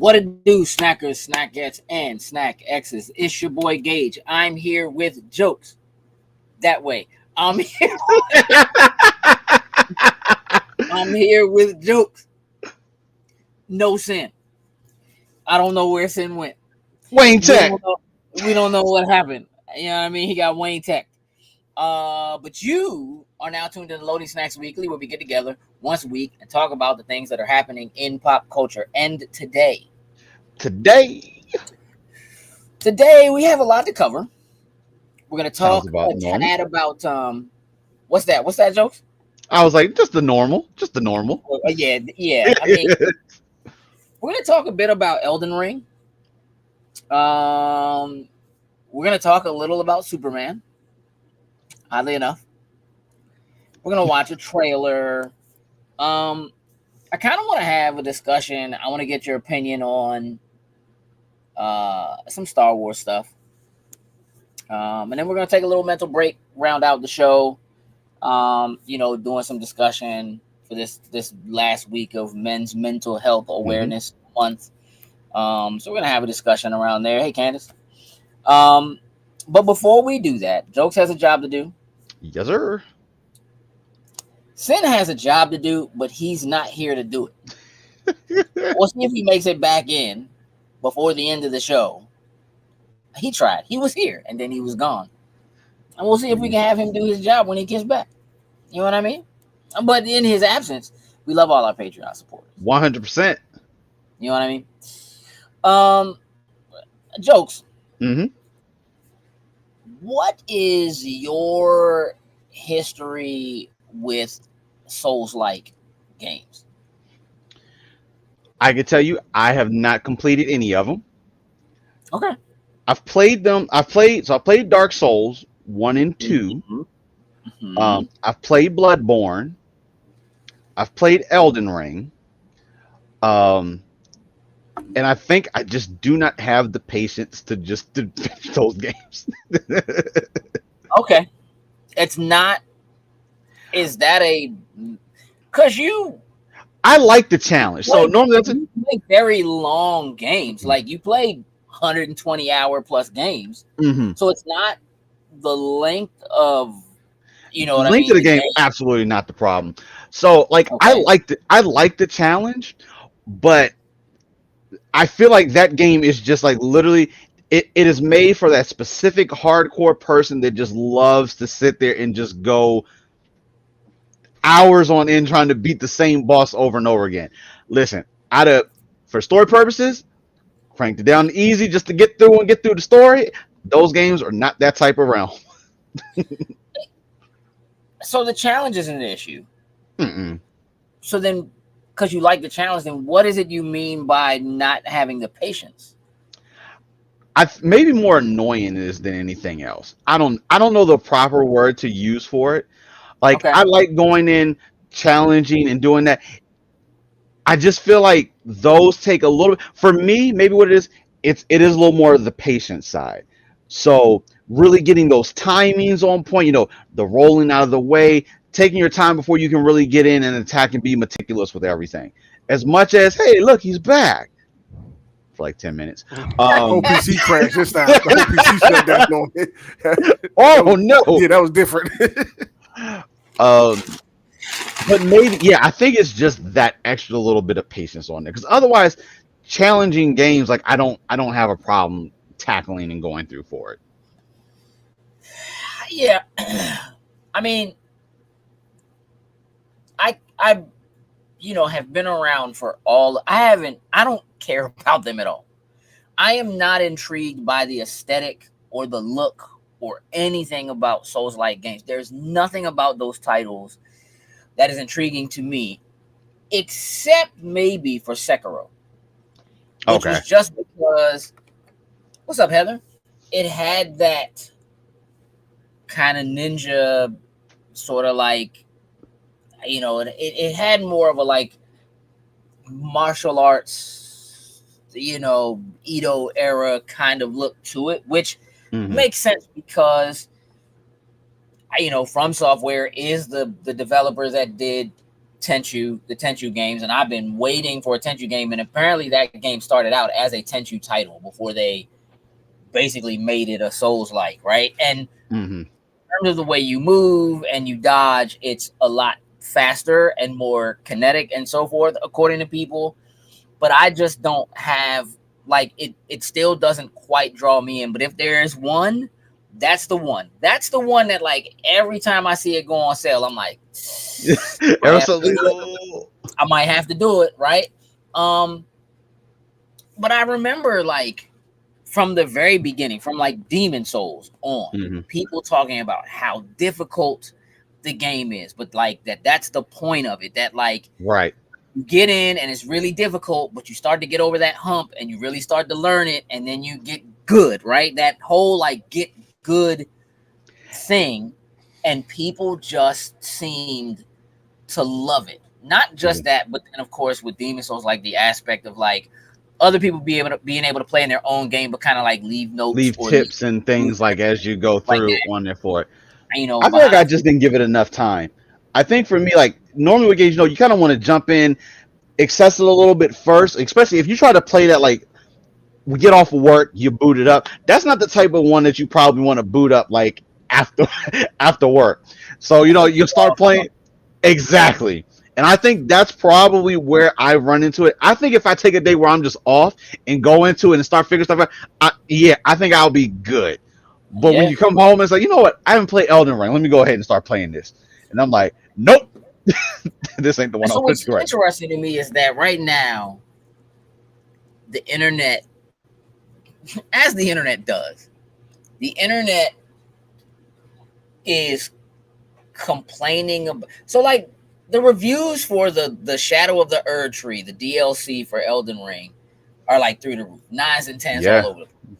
What it do, snackers, snackettes, and snack X's? It's your boy Gage. I'm here with jokes. That way. I'm here. I'm here with jokes. No sin. I don't know where sin went. Wayne Tech. We don't know what happened. You know what I mean? He got Wayne Tech. But you are now tuned in to Loading Snacks Weekly, where we get together once a week and talk about the things that are happening in pop culture. And today we have a lot to cover. We're gonna talk about what's that, jokes? I was like, just the normal. Yeah. I mean, we're gonna talk a bit about Elden Ring. We're gonna talk a little about Superman. Oddly enough, we're gonna watch a trailer. I kind of want to have a discussion. I want to get your opinion on some Star Wars stuff, and then we're gonna take a little mental break, round out the show. Doing some discussion for this last week of Men's Mental Health Awareness Month. So we're gonna have a discussion around there. Hey, Candace. But before we do that, Jokes has a job to do. Yes, sir. Sin has a job to do, but he's not here to do it. We'll see if he makes it back in before the end of the show. He tried. He was here, and then he was gone. And we'll see if we can have him do his job when he gets back. You know what I mean? But in his absence, we love all our Patreon supporters. 100%. You know what I mean? Jokes. Mm-hmm. What is your history with Souls-like games? I can tell you, I have not completed any of them. Okay. I've played them. I played Dark Souls 1 and 2. Mm-hmm. I've played Bloodborne. I've played Elden Ring. And I think I just do not have the patience to finish those games. Okay. It's not. Is that because I like the challenge. So normally you play very long games. Like you play 120-hour plus games. Mm-hmm. So it's not the length of, what length of the game. Absolutely not the problem. So like okay. I like the challenge, but I feel like that game is just like literally it is made for that specific hardcore person that just loves to sit there and just go hours on end trying to beat the same boss over and over again. Listen, for story purposes, cranked it down to easy just to get through the story. Those games are not that type of realm. So the challenge isn't an issue. Mm-mm. So then, because you like the challenge, then what is it you mean by not having the patience? Maybe more annoying is than anything else. I don't know the proper word to use for it. Like okay. I like going in, challenging and doing that. I just feel like those take a little. For me, maybe what it is a little more of the patience side. So really getting those timings on point. The rolling out of the way, taking your time before you can really get in and attack and be meticulous with everything. As much as, hey, look, he's back for like 10 minutes. OPC crashed this time. The OPC shut down on it. No. Yeah, that was different. But maybe, yeah, I think it's just that extra little bit of patience on there. Because otherwise, challenging games, like I don't have a problem tackling and going through for it. Yeah. I mean, I have been around for I don't care about them at all. I am not intrigued by the aesthetic or the look or anything about Souls-like games. There's nothing about those titles that is intriguing to me, except maybe for Sekiro. Which was just because, what's up, Heather? It had that kind of ninja sort of like, it had more of a like martial arts, Edo era kind of look to it, which makes sense because, From Software is the developers that did the Tenchu games, and I've been waiting for a Tenchu game, and apparently that game started out as a Tenchu title before they basically made it a Souls-like, right? And in terms of the way you move and you dodge, it's a lot faster and more kinetic and so forth, according to people. But I just don't have like it still doesn't quite draw me in. But if there is one, that's the one. That's the one that like every time I see it go on sale, I'm like, I might have to do it, right? But I remember like from the very beginning, from like Demon Souls on, people talking about how difficult the game is, but like that's the point of it, that like right, you get in and it's really difficult, but you start to get over that hump and you really start to learn it, and then you get good, right? That whole like get good thing, and people just seemed to love it. Not just that, but then of course with Demon Souls, like the aspect of like other people being able to play in their own game, but kind of like leave tips and things like as you go through like on there for it. You know, I feel like I just didn't give it enough time. I think for me, like normally with games, you know, you kind of want to jump in, access it a little bit first, especially if you try to play that like we get off of work, you boot it up. That's not the type of one that you probably want to boot up like after work. So you know, you start playing exactly. And I think that's probably where I run into it. I think if I take a day where I'm just off and go into it and start figuring stuff out, I think I'll be good. But when you come home and it's like, you know what? I haven't played Elden Ring. Let me go ahead and start playing this. And I'm like, nope, this ain't the one. So what's interesting to me is that right now, the internet, as the internet does, the internet is complaining about. So like the reviews for the Shadow of the Erd Tree, the DLC for Elden Ring, are like through the roof, 9s and 10s all over the place.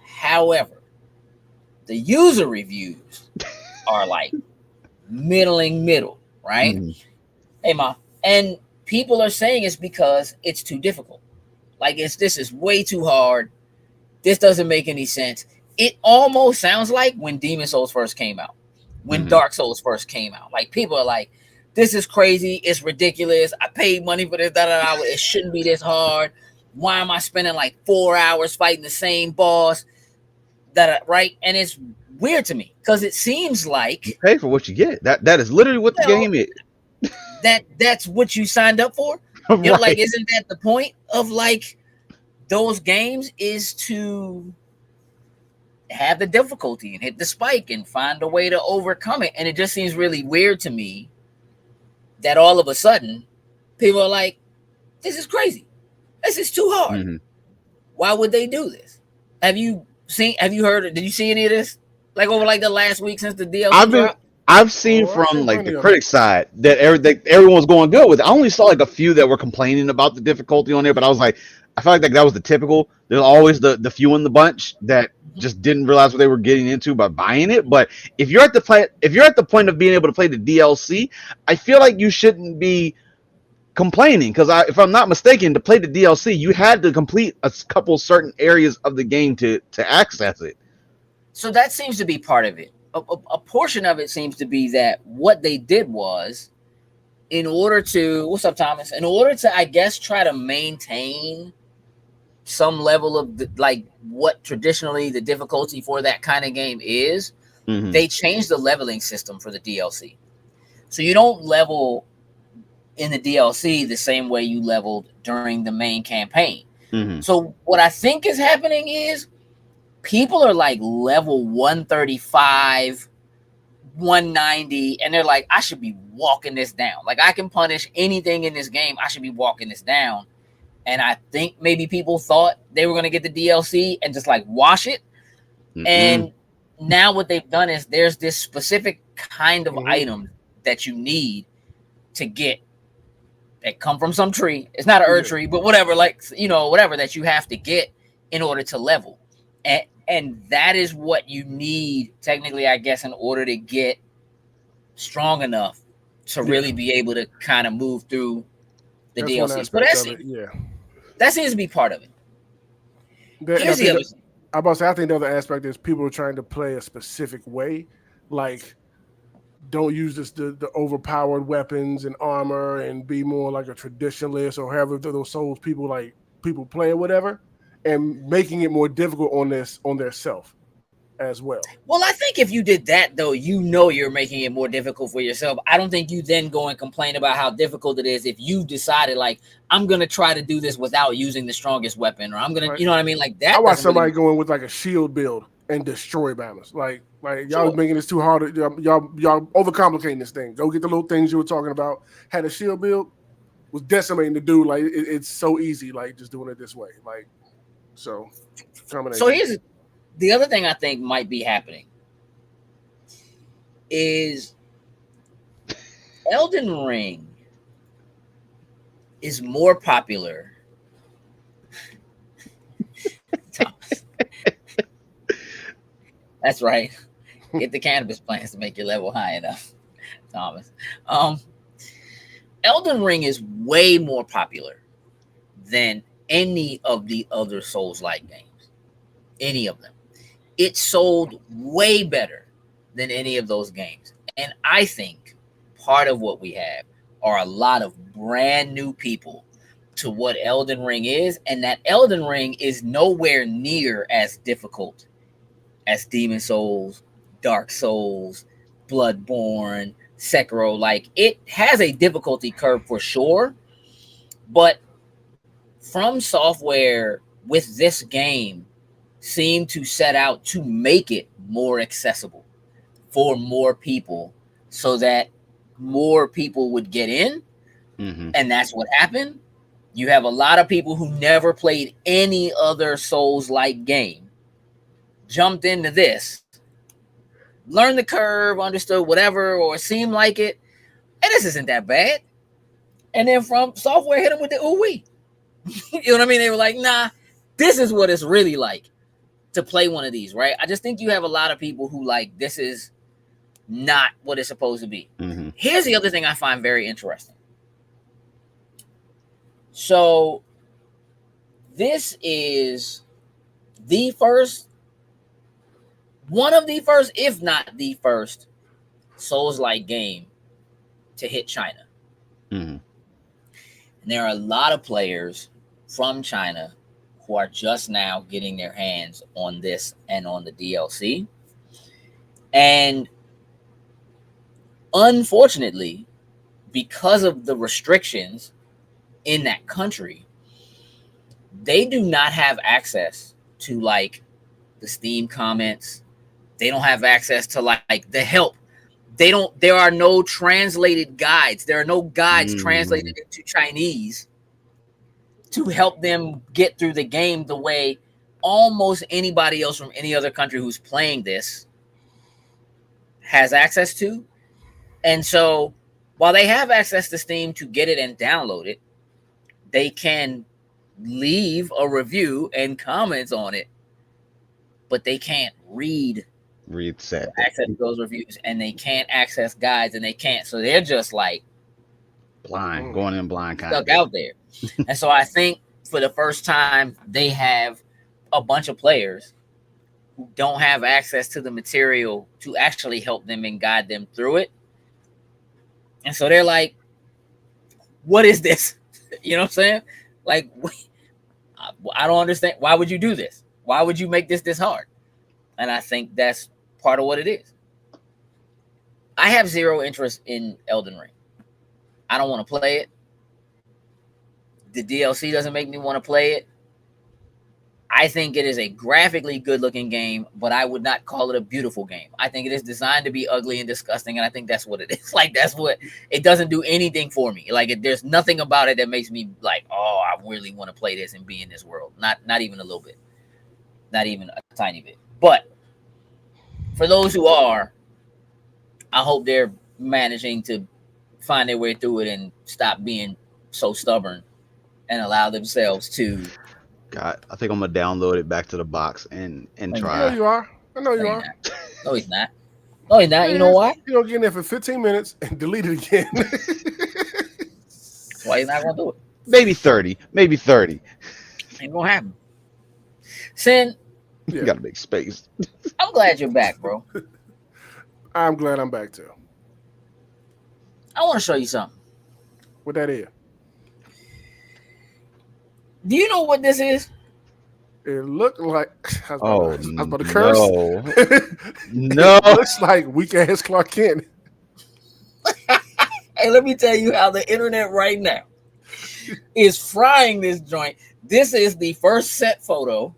However, the user reviews are like middle, right? Hey, Ma. And people are saying it's because it's too difficult. Like this is way too hard. This doesn't make any sense. It almost sounds like when Demon Souls first came out, when Dark Souls first came out. Like people are like, this is crazy. It's ridiculous. I paid money for this. It shouldn't be this hard. Why am I spending like 4 hours fighting the same boss? Right? And it's weird to me because it seems like you pay for what you get. That is literally what the game is. That's what you signed up for. You know, like, isn't that the point of like those games, is to have the difficulty and hit the spike and find a way to overcome it? And it just seems really weird to me that all of a sudden people are like, this is crazy. This is too hard. Why would they do this? Have you heard? Did you see any of this? Like over like the last week since the DLC dropped? I've seen from like the critic side that everyone's going good with it. I only saw like a few that were complaining about the difficulty on there, but I was like, I felt like that was the typical. There's always the few in the bunch that just didn't realize what they were getting into by buying it. But if you're at the point of being able to play the DLC, I feel like you shouldn't be complaining, because if I'm not mistaken, to play the DLC, you had to complete a couple certain areas of the game to access it. So that seems to be part of it. A portion of it seems to be that what they did was, in order to, what's up, Thomas? In order to, I guess, try to maintain some level of like what traditionally the difficulty for that kind of game is, they changed the leveling system for the DLC. So you don't level in the DLC the same way you leveled during the main campaign. So what I think is happening is people are like level 135, 190, and they're like, I should be walking this down. Like, I can punish anything in this game. I should be walking this down. And I think maybe people thought they were going to get the DLC and just like wash it. And now what they've done is there's this specific kind of item that you need to get that come from some tree. It's not an Erd tree, but whatever, like, you know, whatever that you have to get in order to level. And that is what you need, technically, I guess, in order to get strong enough to really be able to kind of move through the DLCs. But that seems to be part of it. Here's the other thing. I think the other aspect is people are trying to play a specific way. Like don't use the overpowered weapons and armor and be more like a traditionalist or however those souls people play or whatever, and making it more difficult on their self as well. Well, I think if you did that though, you're making it more difficult for yourself. I don't think you then go and complain about how difficult it is if you decided like I'm gonna try to do this without using the strongest weapon, or I'm gonna, Right. you know what I mean? Like that. I watch somebody going with like a shield build and destroy banners. Like y'all making this too hard. Y'all overcomplicating this thing. Go get the little things you were talking about. Had a shield build, was decimating the dude. Like it's so easy. Like just doing it this way. Like so. So here's the other thing I think might be happening is Elden Ring is more popular. Thomas. That's right. Get the cannabis plants to make your level high enough, Thomas. Elden Ring is way more popular than any of the other Souls-like games. Any of them. It sold way better than any of those games. And I think part of what we have are a lot of brand new people to what Elden Ring is. And that Elden Ring is nowhere near as difficult as Demon Souls, Dark Souls, Bloodborne, Sekiro. Like, it has a difficulty curve for sure. But From Software with this game seem to set out to make it more accessible for more people so that more people would get in. Mm-hmm. And that's what happened. You have a lot of people who never played any other Souls-like game, jumped into this, learned the curve, understood whatever, or seemed like it, and this isn't that bad. And then From Software hit them with the ooh-wee. You know what I mean? They were like, nah, this is what it's really like to play one of these, right? I just think you have a lot of people who like, this is not what it's supposed to be. Mm-hmm. Here's the other thing I find very interesting. So this is one of the first, if not the first, Souls-like game to hit China. Mm-hmm. And there are a lot of players from China who are just now getting their hands on this and on the DLC. And unfortunately, because of the restrictions in that country, they do not have access to like the Steam comments. They don't have access to like the help. There are no translated guides. There are no guides translated into Chinese to help them get through the game the way almost anybody else from any other country who's playing this has access to. And so while they have access to Steam to get it and download it, they can leave a review and comments on it, but they can't access those reviews, and they can't access guides, and they can't. So they're just like going in blind, kind stuck out there. And so I think for the first time, they have a bunch of players who don't have access to the material to actually help them and guide them through it. And so they're like, what is this? You know what I'm saying? Like, I don't understand. Why would you do this? Why would you make this hard? And I think that's part of what it is. I have zero interest in Elden Ring. I don't want to play it. The DLC doesn't make me want to play it. I think it is a graphically good-looking game, but I would not call it a beautiful game. I think it is designed to be ugly and disgusting, and I think that's what it is. Like, that's what it doesn't do anything for me. Like, there's nothing about it that makes me like, oh, I really want to play this and be in this world. Not even a little bit. Not even a tiny bit. But for those who are, I hope they're managing to find their way through it and stop being so stubborn and allow themselves to. God, I think I'm gonna download it back to the box and try. I know you are. No, he's not. No, he's not. You know why? You don't get in there for 15 minutes and delete it again. That's why he's not gonna do it. Maybe 30. Ain't gonna happen. Sin, you gotta make space. I'm glad you're back, bro. I'm glad I'm back too. I want to show you something. What that is? Do you know what this is? It looked like I was about to curse. No. It looks like weak ass Clark Kent. Hey, let me tell you how the internet right now is frying this joint. This is the first set photo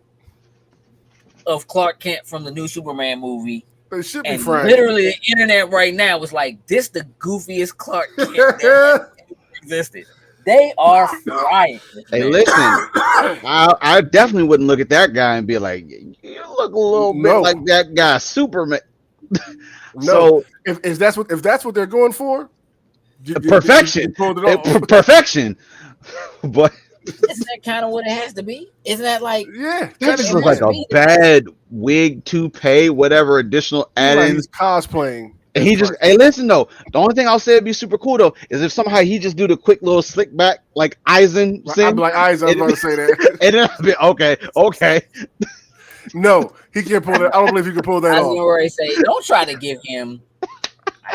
of Clark Kent from the new Superman movie. They should be And frying. literally the internet right now was like, this the goofiest Clark Kent that existed. They are frying. Hey, listen, I definitely wouldn't look at that guy and be like, you look a little bit like that guy, Superman. So if that's what they're going for, perfection. Perfection. But isn't that kind of what it has to be? Isn't that like that just looks like a bad wig, toupee, whatever additional add-ins. He's cosplaying. And he just, hey, listen though. The only thing I'll say would be super cool though is if somehow he just do the quick little slick back like Eisen. I'd be like Eisen. I was about to say that. And then I'll be okay. No, he can't pull that. I don't believe he can pull that off. I was already say, don't try to give him.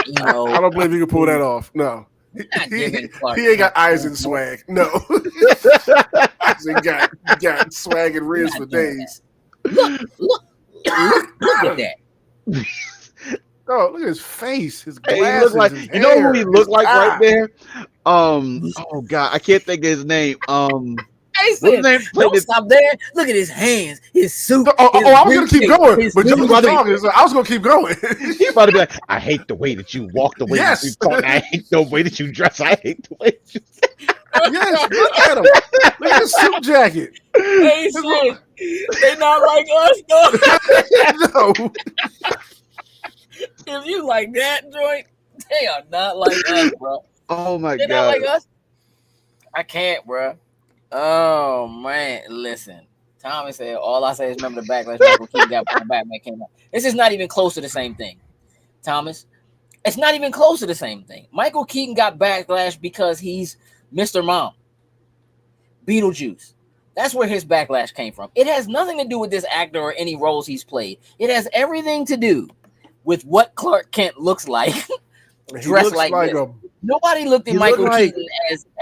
You know, I don't believe he can pull that off. No, he ain't got Eisen swag. No, Eisen got swag and Riz for days. Look at that. Oh, look at his face, his glasses. He look like, you know who he looked like right there? Oh God, I can't think of his name. Hey, don't stop there. Look at his hands, his suit. I was gonna keep going, but you was talking, so I was gonna keep going. He's about to be like, I hate the way that you walk, the way that you talk. I hate the way that you dress. I hate the way that you. Yes, look at him. Look at his suit jacket. Hey, shit. They not like us, though. No. If you like that joint, they are not like us, bro. Oh my They're God. not like us. I can't, bro. Oh man, listen. Tommy said, all I say is remember the backlash Michael Keaton got when Batman came out. This is not even close to the same thing, Thomas. It's not even close to the same thing. Michael Keaton got backlash because he's Mr. Mom. Beetlejuice. That's where his backlash came from. It has nothing to do with this actor or any roles he's played. It has everything to do with what Clark Kent looks like. Dressed like this. Nobody looked at Michael Keaton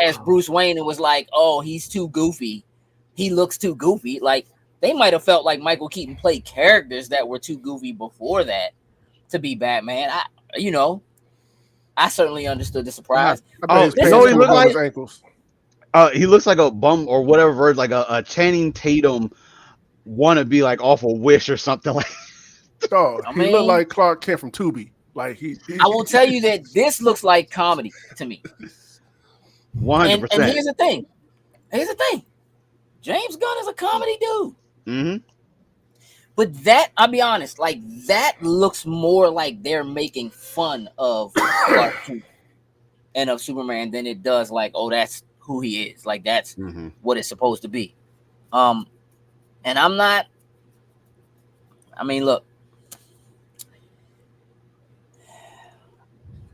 as Bruce Wayne and was like, oh, he's too goofy. He looks too goofy. Like, they might have felt like Michael Keaton played characters that were too goofy before that to be Batman. I certainly understood the surprise. He looked like ankles. He looks like a bum or whatever word, like a Channing Tatum wannabe, like off a Wish or something like. Oh, he looked like Clark Kent from Tubi. Like I will tell you that this looks like comedy to me. 100%. And here's the thing. James Gunn is a comedy dude. Mm-hmm. But that, I'll be honest, like that looks more like they're making fun of Clark Kent and of Superman than it does like, oh, that's who he is. Like that's what it's supposed to be. And I'm not. I mean, look.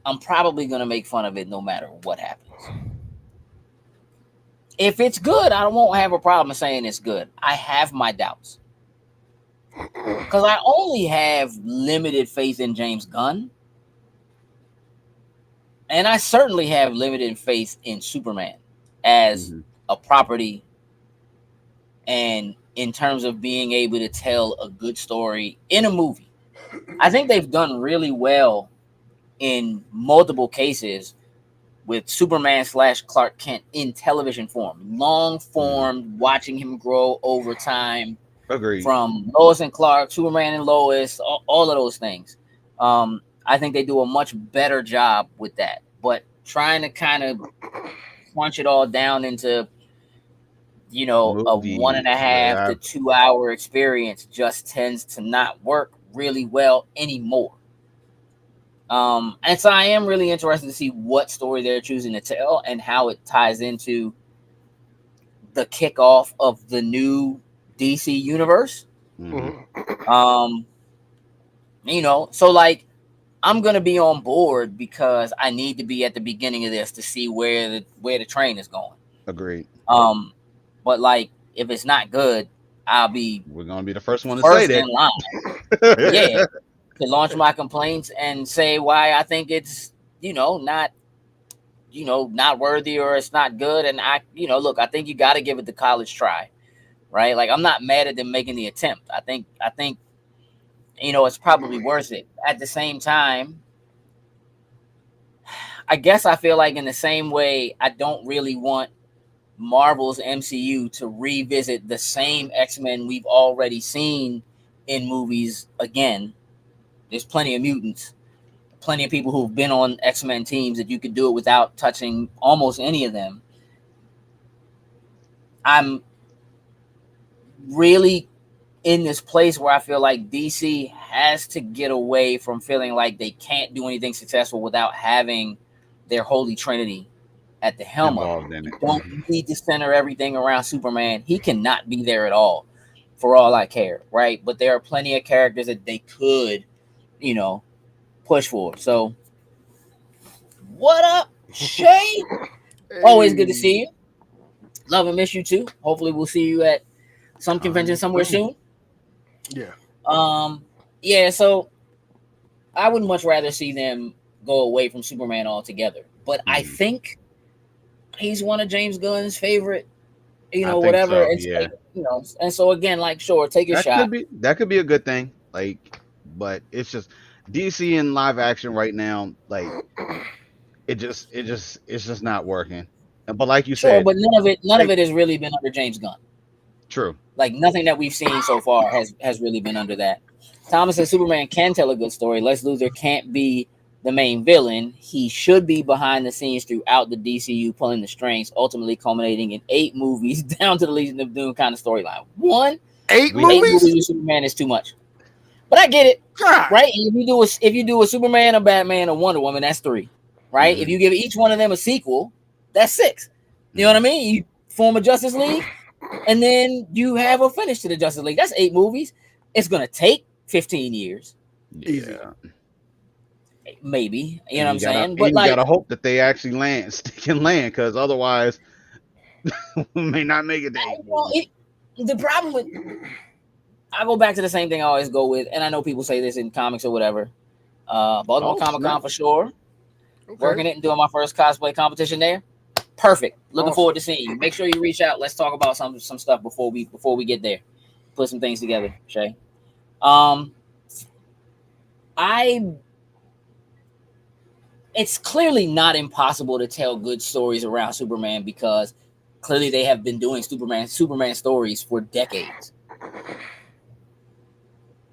I'm probably going to make fun of it no matter what happens. If it's good, I won't have a problem saying it's good. I have my doubts. Because I only have limited faith in James Gunn. And I certainly have limited faith in Superman as a property. And in terms of being able to tell a good story in a movie. I think they've done really well in multiple cases with Superman / Clark Kent in television form, long form, watching him grow over time. Agreed. From Lois and Clark, Superman and Lois, all of those things. I think they do a much better job with that. But trying to kind of crunch it all down into, you know, movie, a 1.5 to 2 hour experience just tends to not work really well anymore. And so I am really interested to see what story they're choosing to tell and how it ties into the kickoff of the new DC universe. Mm-hmm. You know, so like I'm gonna be on board because I need to be at the beginning of this to see where the train is going. Agreed. But like if it's not good, we're gonna be the first one to say that. In line. Yeah. To launch my complaints and say why I think it's, you know, not not worthy or it's not good. And look, I think you got to give it the college try, right? Like, I'm not mad at them making the attempt. I think it's probably worth it. At the same time, I guess I feel like in the same way, I don't really want Marvel's MCU to revisit the same X-Men we've already seen in movies again. There's plenty of mutants, plenty of people who've been on X-Men teams that you could do it without touching almost any of them. I'm really in this place where I feel like DC has to get away from feeling like they can't do anything successful without having their holy trinity at the helm of it. You don't need to center everything around Superman. He cannot be there at all, for all I care, right? But there are plenty of characters that they could, push for. So, what up, Shay? Hey. Always good to see you. Love and miss you too. Hopefully, we'll see you at some convention somewhere soon. Yeah. Yeah. So, I would much rather see them go away from Superman altogether. But I think he's one of James Gunn's favorite, whatever. So, yeah. And so again, like, sure, take your shot. That could be a good thing. Like, but it's just DC in live action right now. Like, it's just not working. But like you said, but none of it has really been under James Gunn. True. Like, nothing that we've seen so far has really been under that. Thomas says Superman can tell a good story. Lex Luthor can't be the main villain. He should be behind the scenes throughout the DCU, pulling the strings, ultimately culminating in 8 movies down to the Legion of Doom kind of storyline. 8 movies with Superman is too much, but I get it, right? If you do a Superman, a Batman, a Wonder Woman, that's 3, right? Mm-hmm. If you give each one of them a sequel, that's 6. You know what I mean? You form a Justice League, and then you have a finish to the Justice League. That's 8 movies. It's gonna take 15 years. Yeah. Maybe, you know what I'm saying? But you gotta hope that they actually stick and land, because otherwise we may not make it. The problem with, I go back to the same thing I always go with, and I know people say this in comics or whatever. Baltimore Comic Con for sure. Okay. Working it and doing my first cosplay competition there. Perfect. Looking forward to seeing you. Make sure you reach out. Let's talk about some stuff before we get there. Put some things together, Shay. It's clearly not impossible to tell good stories around Superman, because clearly they have been doing Superman stories for decades.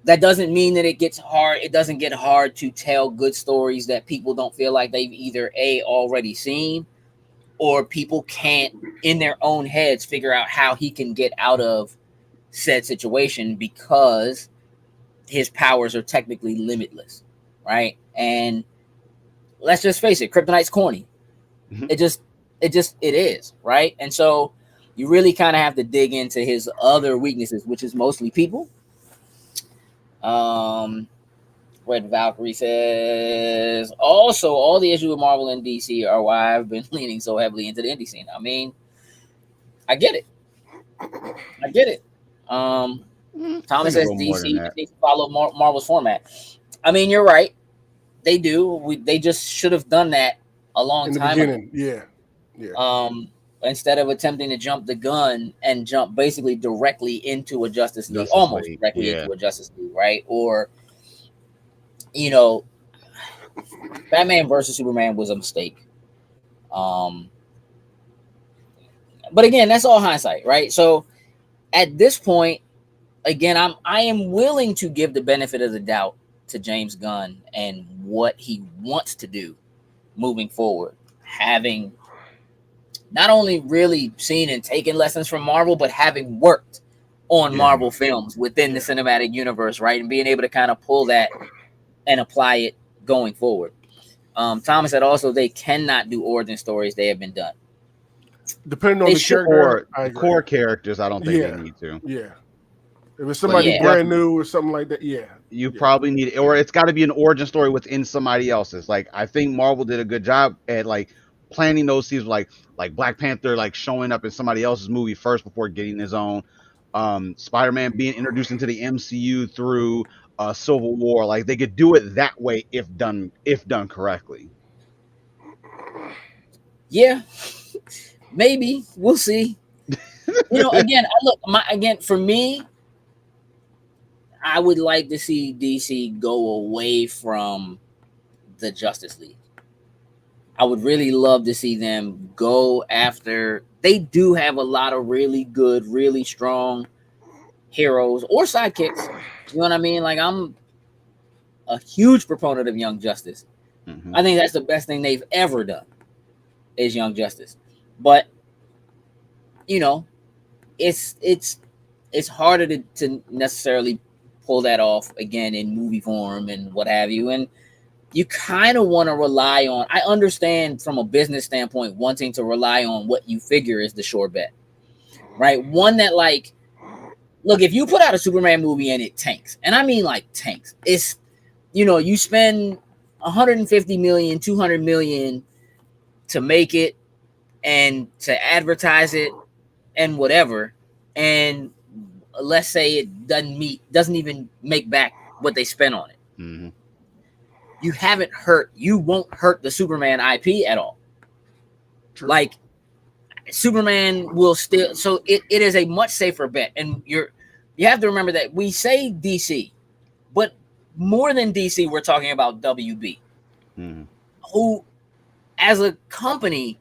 That doesn't mean that it gets hard. It doesn't get hard to tell good stories that people don't feel like they've either already seen, or people can't in their own heads figure out how he can get out of said situation, because his powers are technically limitless, right? And let's just face it, Kryptonite's corny. Mm-hmm. It is, right? And so you really kind of have to dig into his other weaknesses, which is mostly people. Red Valkyrie says, also, all the issues with Marvel and DC are why I've been leaning so heavily into the indie scene. I mean, I get it. Thomas says DC needs to follow Marvel's format. I mean, you're right. They do. They just should have done that a long time ago. Yeah. Instead of attempting to jump the gun and jump basically directly into a Justice League, almost directly into a Justice League, right? Or, Batman versus Superman was a mistake. But again, that's all hindsight, right? So at this point, again, I am willing to give the benefit of the doubt to James Gunn and what he wants to do moving forward, having not only really seen and taken lessons from Marvel, but having worked on Marvel films within the cinematic universe, right? And being able to kind of pull that and apply it going forward. Thomas said also they cannot do origin stories. They have been done. Depending on the core characters, I don't think they need to. Yeah. If it's somebody brand new or something like that, you probably need it, or it's got to be an origin story within somebody else's. Like, I think Marvel did a good job at planting those seeds, like Black Panther showing up in somebody else's movie first before getting his own. Spider-Man being introduced into the MCU through Civil War. They could do it that way if done correctly. Yeah, maybe we'll see. Again, for me, I would like to see DC go away from the Justice League. I would really love to see them go after. They do have a lot of really good, really strong heroes or sidekicks. You know what I mean? Like, I'm a huge proponent of Young Justice. Mm-hmm. I think that's the best thing they've ever done is Young Justice. But it's harder to necessarily pull that off again in movie form and what have you. And you kind of want to rely on, I understand from a business standpoint, wanting to rely on what you figure is the sure bet, right? One that, like, look, if you put out a Superman movie and it tanks, and I mean like tanks, it's, you spend 150 million, 200 million to make it and to advertise it and whatever. And let's say it doesn't even make back what they spent on it. Mm-hmm. You won't hurt the Superman IP at all. True. Like, Superman will still, so it is a much safer bet. And you have to remember that we say DC, but more than DC, we're talking about WB, who as a company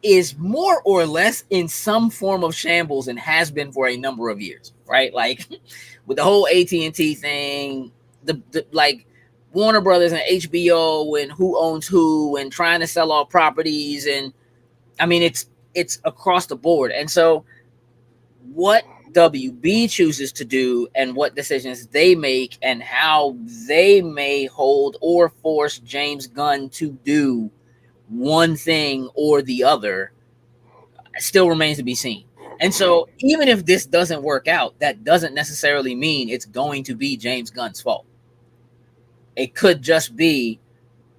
is more or less in some form of shambles and has been for a number of years, right? Like with the whole AT&T thing, the like Warner Brothers and HBO and who owns who and trying to sell off properties. And I mean, it's across the board. And so what WB chooses to do and what decisions they make and how they may hold or force James Gunn to do one thing or the other still remains to be seen. And so even if this doesn't work out, that doesn't necessarily mean it's going to be James Gunn's fault. It could just be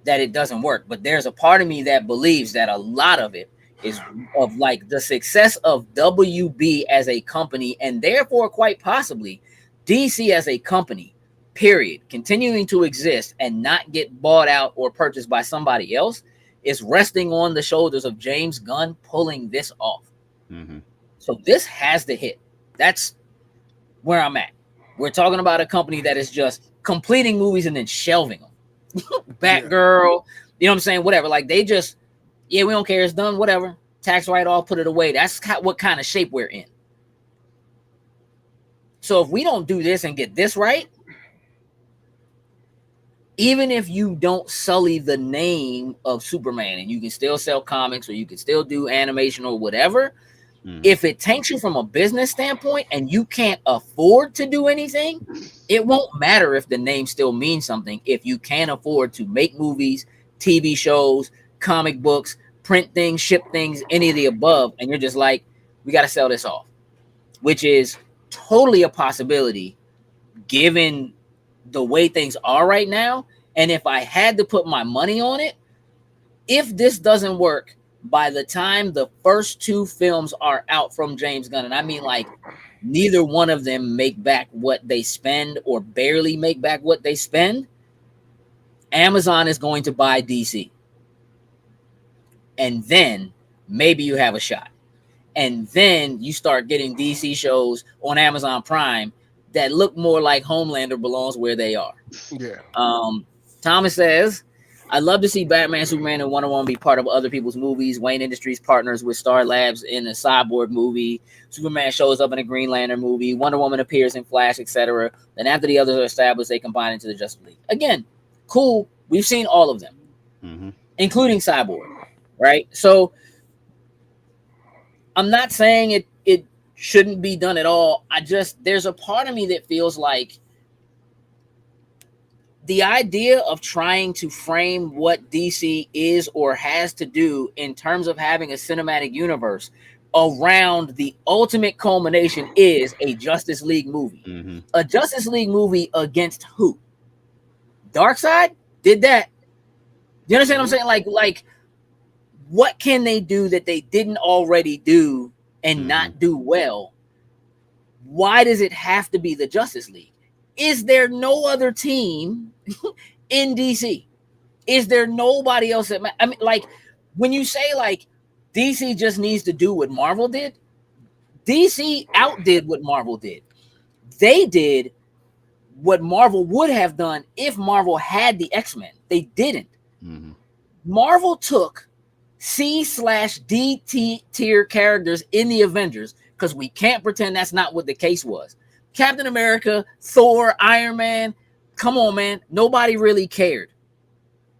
that it doesn't work. But there's a part of me that believes that a lot of it is of like the success of WB as a company, and therefore quite possibly DC as a company, period, continuing to exist and not get bought out or purchased by somebody else, is resting on the shoulders of James Gunn pulling this off. Mm-hmm. So this has to hit. That's where I'm at. We're talking about a company that is just completing movies and then shelving them. Batgirl, you know what I'm saying? Whatever. Like they just, we don't care. It's done. Whatever. Tax write-off, put it away. That's what kind of shape we're in. So if we don't do this and get this right, even if you don't sully the name of Superman and you can still sell comics or you can still do animation or whatever, if it tanks you from a business standpoint and you can't afford to do anything, it won't matter if the name still means something if you can't afford to make movies, TV shows, comic books, print things, ship things, any of the above, and you're just like, we got to sell this off, which is totally a possibility given the way things are right now. And if I had to put my money on it, if this doesn't work by the time the first two films are out from James Gunn, and I mean like neither one of them make back what they spend or barely make back what they spend, Amazon is going to buy DC. And then maybe you have a shot. And then you start getting DC shows on Amazon Prime that look more like Homelander belongs where they are. Yeah. Thomas says, I'd love to see Batman, Superman, and Wonder Woman be part of other people's movies. Wayne Industries partners with Star Labs in a Cyborg movie. Superman shows up in a Green Lantern movie. Wonder Woman appears in Flash, etc. Then after the others are established, they combine into the Justice League. Again, cool. We've seen all of them, including Cyborg, right? So I'm not saying it shouldn't be done at all. There's a part of me that feels like the idea of trying to frame what DC is or has to do in terms of having a cinematic universe around the ultimate culmination is a Justice League movie. A Justice League movie against who? Darkseid did that. You understand what I'm saying? Like, what can they do that they didn't already do and not do well? Why does it have to be the Justice League? Is there no other team in DC? Is there nobody else that I mean, like, when you say like DC just needs to do what Marvel did. DC outdid what Marvel did. They did what Marvel would have done if Marvel had the X-Men. They didn't. Mm-hmm. Marvel took C/D tier characters in the Avengers, because we can't pretend that's not what the case was. Captain America, Thor, Iron Man, come on, man. Nobody really cared.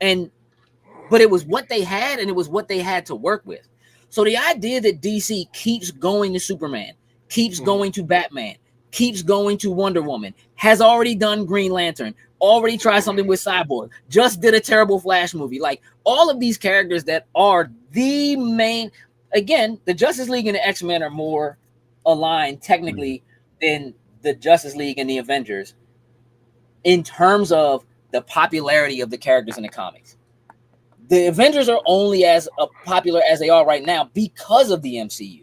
But it was what they had, and it was what they had to work with. So the idea that DC keeps going to Superman, keeps going to Batman, keeps going to Wonder Woman, has already done Green Lantern, already tried something with Cyborg, just did a terrible Flash movie. Like, all of these characters that are the main, again, the Justice League and the X-Men are more aligned technically than the Justice League and the Avengers in terms of the popularity of the characters in the comics. The Avengers are only as popular as they are right now because of the MCU.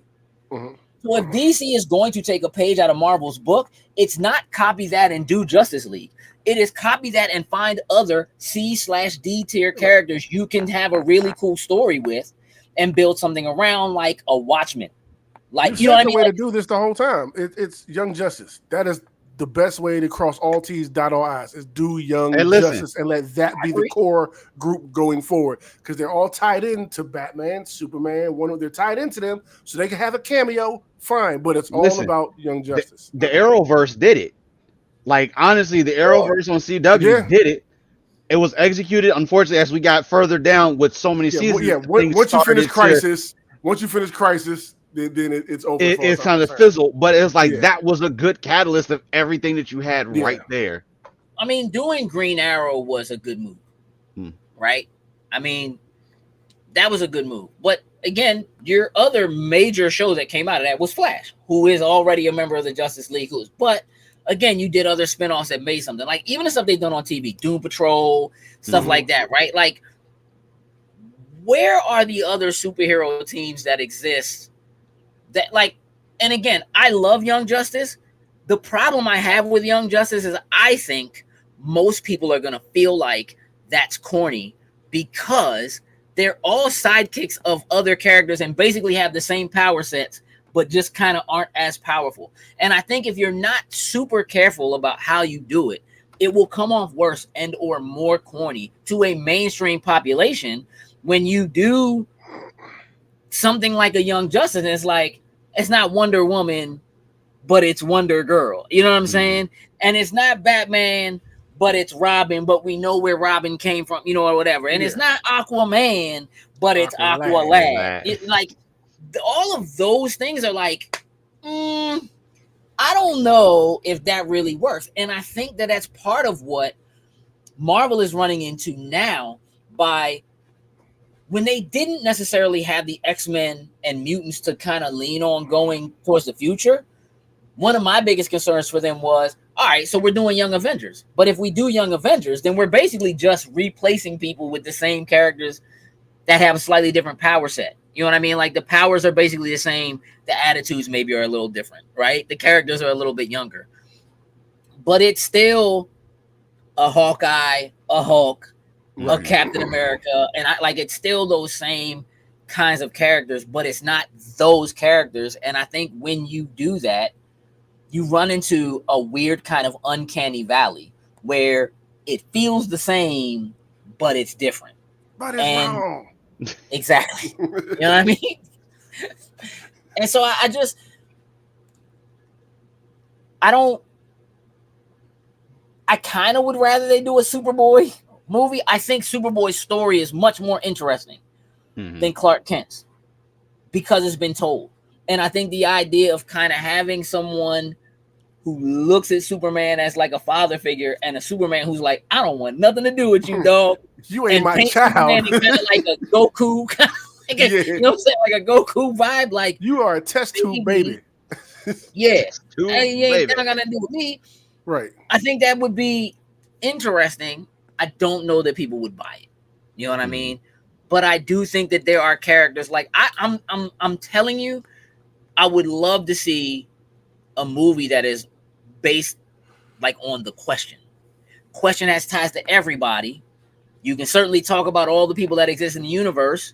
Mm-hmm. So if DC is going to take a page out of Marvel's book, it's not copy that and do Justice League. It is copy that and find other C/D tier characters you can have a really cool story with and build something around, like a Watchmen. Like, you know what I mean? The way Like, to do this the whole time. It's Young Justice. That is the best way to cross all T's, dot all I's, is do Young Justice and let that be the core group going forward, because they're all tied into Batman, Superman. They're tied into them, so they can have a cameo. Fine, but it's all about Young Justice. The Arrowverse did it. Like, honestly, the Arrowverse on CW did it. It was executed, unfortunately, as we got further down with so many seasons. Once you finish Crisis, then it's over. It's kind of fizzled, but it's like that was a good catalyst of everything that you had right there. I mean, doing Green Arrow was a good move, right? I mean, that was a good move. But again, your other major show that came out of that was Flash, who is already a member of the Justice League. But again, you did other spinoffs that made something, like even the stuff they've done on TV, Doom Patrol, stuff like that, right? Like, where are the other superhero teams that exist? That, like, and again, I love Young Justice. The problem I have with Young Justice is I think most people are going to feel like that's corny because they're all sidekicks of other characters and basically have the same power sets, but just kind of aren't as powerful. And I think if you're not super careful about how you do it, it will come off worse and or more corny to a mainstream population when you do something like a Young Justice. And it's like, it's not Wonder Woman, but it's Wonder Girl. You know what I'm saying? And it's not Batman, but it's Robin, but we know where Robin came from, you know, or whatever. And it's not Aquaman, but it's Aqualad. Like, all of those things are like, I don't know if that really works. And I think that that's part of what Marvel is running into now by when they didn't necessarily have the X-Men and mutants to kind of lean on going towards the future. One of my biggest concerns for them was, all right, so we're doing Young Avengers. But if we do Young Avengers, then we're basically just replacing people with the same characters that have a slightly different power set. You know what I mean? Like, the powers are basically the same. The attitudes maybe are a little different, right? The characters are a little bit younger. But it's still a Hawkeye, a Hulk, a Captain America, and it's still those same kinds of characters, but it's not those characters. And I think when you do that, you run into a weird kind of uncanny valley where it feels the same, but it's different. But it's wrong. Exactly. You know what I mean? And so I kind of would rather they do a Superboy movie. I think Superboy's story is much more interesting than Clark Kent's because it's been told. And I think the idea of kind of having someone who looks at Superman as like a father figure and a Superman who's like, I don't want nothing to do with you, dog. You ain't my child. Kind of like a Goku, you know what I'm saying? Like a Goku vibe. Like, you are a test tube baby. Yeah. You ain't got nothing to do with me. Right. I think that would be interesting. I don't know that people would buy it. You know what I mean? But I do think that there are characters like I'm telling you, I would love to see a movie that is based like on the Question. Question has ties to everybody. You can certainly talk about all the people that exist in the universe,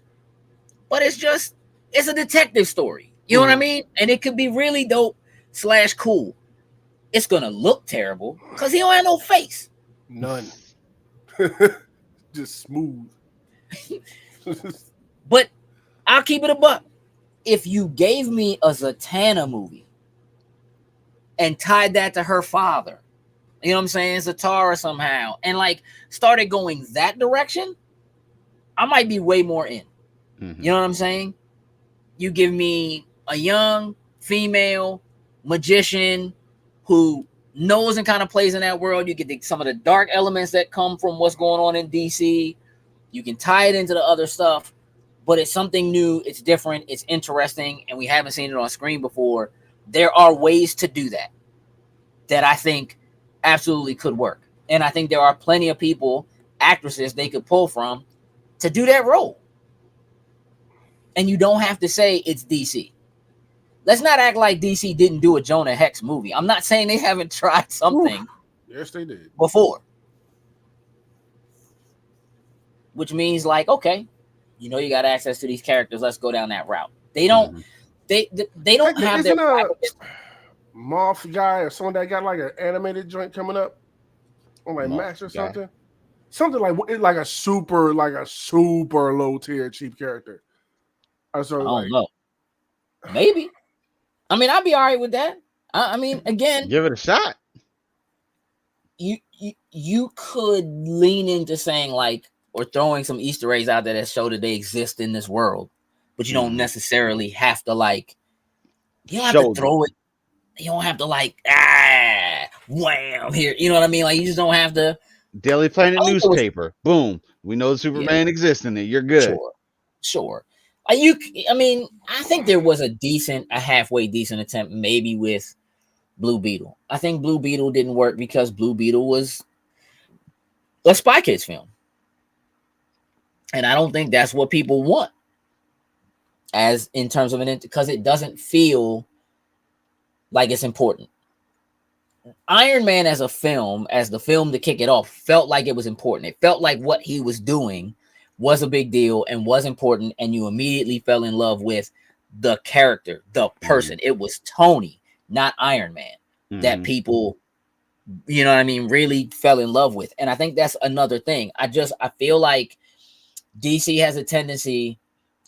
but it's just It's a detective story. You know what I mean? And it could be really dope / cool. It's gonna look terrible because he don't have no face. None. Just smooth. But I'll keep it a buck. If you gave me a Zatanna movie and tied that to her father, you know what I'm saying, Zatara somehow, and like started going that direction, I might be way more in. Mm-hmm. You know what I'm saying? You give me a young female magician who knows and kind of plays in that world. You get some of the dark elements that come from what's going on in DC. You can tie it into the other stuff, but it's something new. It's different. It's interesting, and we haven't seen it on screen before. There are ways to do that I think absolutely could work. And I think there are plenty of people, actresses they could pull from to do that role. And you don't have to say it's DC. Let's not act like DC didn't do a Jonah Hex movie. I'm not saying they haven't tried something. Yes, they did. Before. Which means like, okay, you know you got access to these characters. Let's go down that route. They don't they don't have their Moth guy or someone that got like an animated joint coming up on like Max or something. Something like a super low tier cheap character. I don't know. Maybe. I mean, I'd be all right with that. I mean, again, give it a shot. You could lean into saying like, or throwing some Easter eggs out there that show that they exist in this world, but you don't necessarily have to like. You don't have to throw it. You don't have to like wham here. You know what I mean? Like you just don't have to. Daily Planet newspaper. Boom. We know Superman exists in it. You're good. Sure. I mean, I think there was a halfway decent attempt, maybe with Blue Beetle. I think Blue Beetle didn't work because Blue Beetle was a Spy Kids film, and I don't think that's what people want. As in terms of because it doesn't feel like it's important. Iron Man as a film, as the film to kick it off, felt like it was important. It felt like what he was doing was a big deal and was important, and you immediately fell in love with the character, the person. It was Tony, not Iron Man, that people, you know what I mean, really fell in love with. And I think that's another thing. I feel like DC has a tendency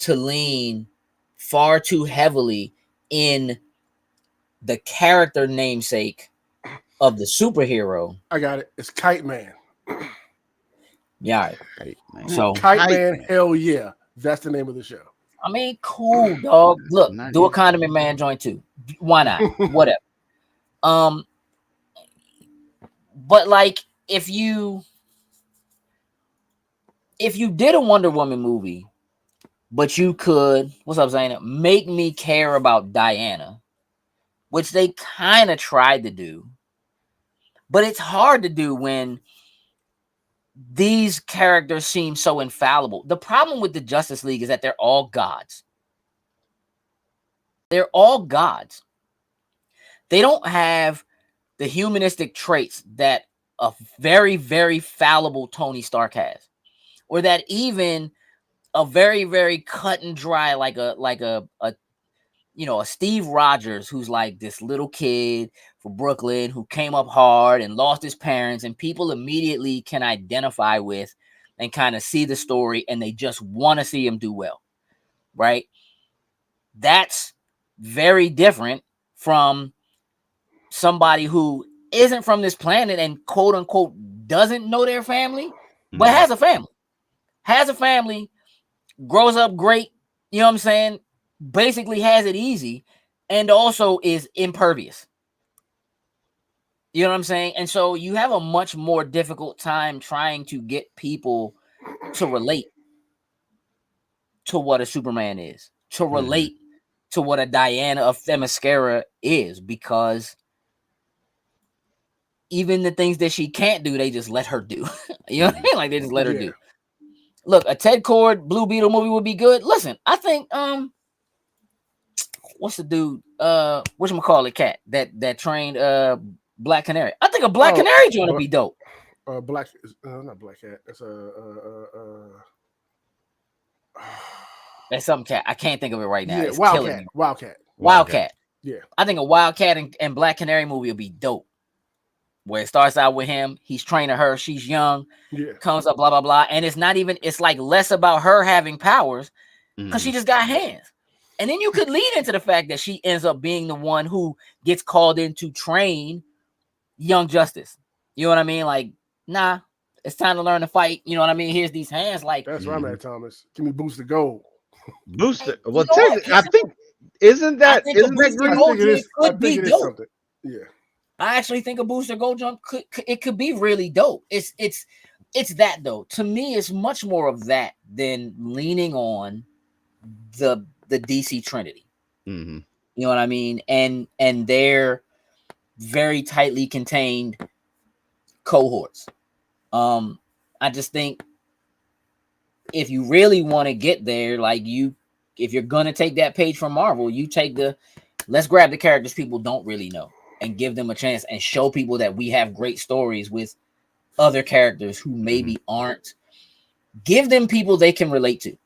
to lean far too heavily in the character namesake of the superhero. I got it. It's Kite Man. Yeah. Kite Man. So Kite Man, hell yeah. That's the name of the show. I mean, cool, dog. Look, do a Condiment Man joint too. Why not? Whatever. But like if you did a Wonder Woman movie, but you could, what's up, Zaina? Make me care about Diana, which they kind of tried to do. But it's hard to do when these characters seem so infallible. The problem with the Justice League is that they're all gods. They're all gods. They don't have the humanistic traits that a very, very fallible Tony Stark has, or that even a very, very cut and dry, like a Steve Rogers, who's like this little kid from Brooklyn who came up hard and lost his parents, and people immediately can identify with and kind of see the story, and they just want to see him do well, right? That's very different from somebody who isn't from this planet and quote unquote doesn't know their family, but has a family, grows up great, you know what I'm saying? Basically has it easy, and also is impervious. You know what I'm saying? And so you have a much more difficult time trying to get people to relate to what a Superman is, to relate to what a Diana of Themyscira is, because even the things that she can't do, they just let her do. You know what I mean? Like they just let her do. Look, a Ted Kord Blue Beetle movie would be good. Listen, I think what's the dude? Whatchamacallit cat that trained Black Canary. I think a Black Canary joint would be dope. Not Black Cat. That's There's something cat. I can't think of it right now. Yeah, It's killing me. Wildcat. Yeah. I think a Wildcat and Black Canary movie would be dope. Where it starts out with him, he's training her, she's young, comes up, blah, blah, blah. And it's not even, it's like less about her having powers because she just got hands. And then you could lead into the fact that she ends up being the one who gets called in to train Young Justice. You know what I mean? Like, nah, it's time to learn to fight. You know what I mean? Here's these hands. Like, that's where I'm at, Thomas. Give me Booster Gold. Booster. Well, I think isn't that Green? I think it is something. Yeah. I actually think a Booster Gold Jump could be really dope. It's that though. To me, it's much more of that than leaning on the DC Trinity. Mm-hmm. You know what I mean? And they're very tightly contained cohorts. I just think if you really want to get there, like if you're gonna take that page from Marvel, you take let's grab the characters people don't really know and give them a chance and show people that we have great stories with other characters who maybe aren't. Give them people they can relate to.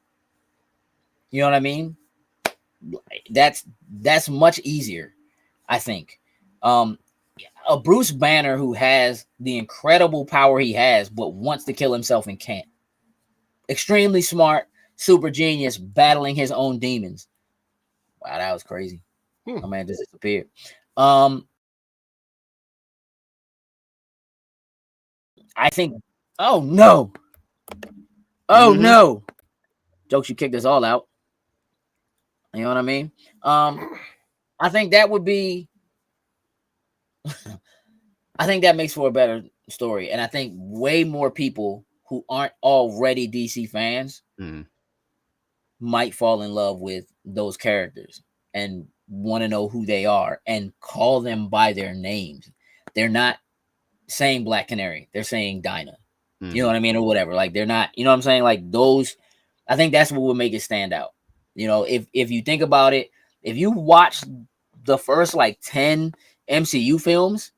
You know what I mean? That's much easier, I think. A Bruce Banner who has the incredible power he has, but wants to kill himself and can't. Extremely smart, super genius, battling his own demons. Wow, that was crazy. Oh man, just disappeared. I think. Oh no! Oh no! Jokes, you kicked us all out. You know what I mean? I think that would be. I think that makes for a better story, and I think way more people who aren't already DC fans might fall in love with those characters and want to know who they are and call them by their names. They're not saying Black Canary, they're saying Dinah. You know what I mean, or whatever. Like they're not. You know what I'm saying? Like those. I think that's what would make it stand out. You know, if you think about it, if you watch the first like 10 MCU films,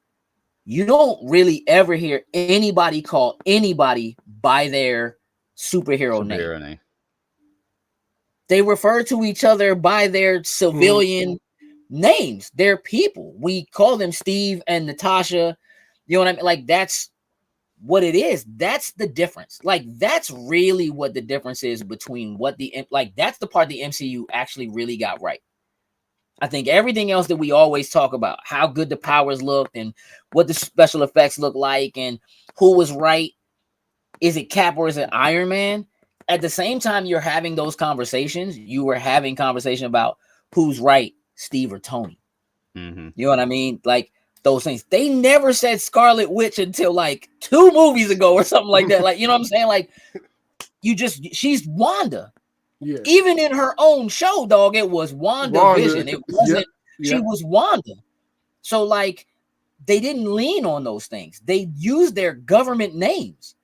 you don't really ever hear anybody call anybody by their superhero name. They refer to each other by their civilian names. They're people. We call them Steve and Natasha. You know what I mean? Like that's what it is. That's the difference. Like that's really what the difference is between that's the part the MCU actually really got right. I think everything else that we always talk about, how good the powers looked and what the special effects look like and who was right. Is it Cap or is it Iron Man? At the same time you're having those conversations, you were having conversation about who's right, Steve or Tony. You know what I mean? Like those things. They never said Scarlet Witch until like 2 movies ago or something like that. Like, you know what I'm saying? Like she's Wanda. Yeah. Even in her own show, dog, it was WandaVision. It wasn't, she was Wanda. So, like, they didn't lean on those things. They used their government names.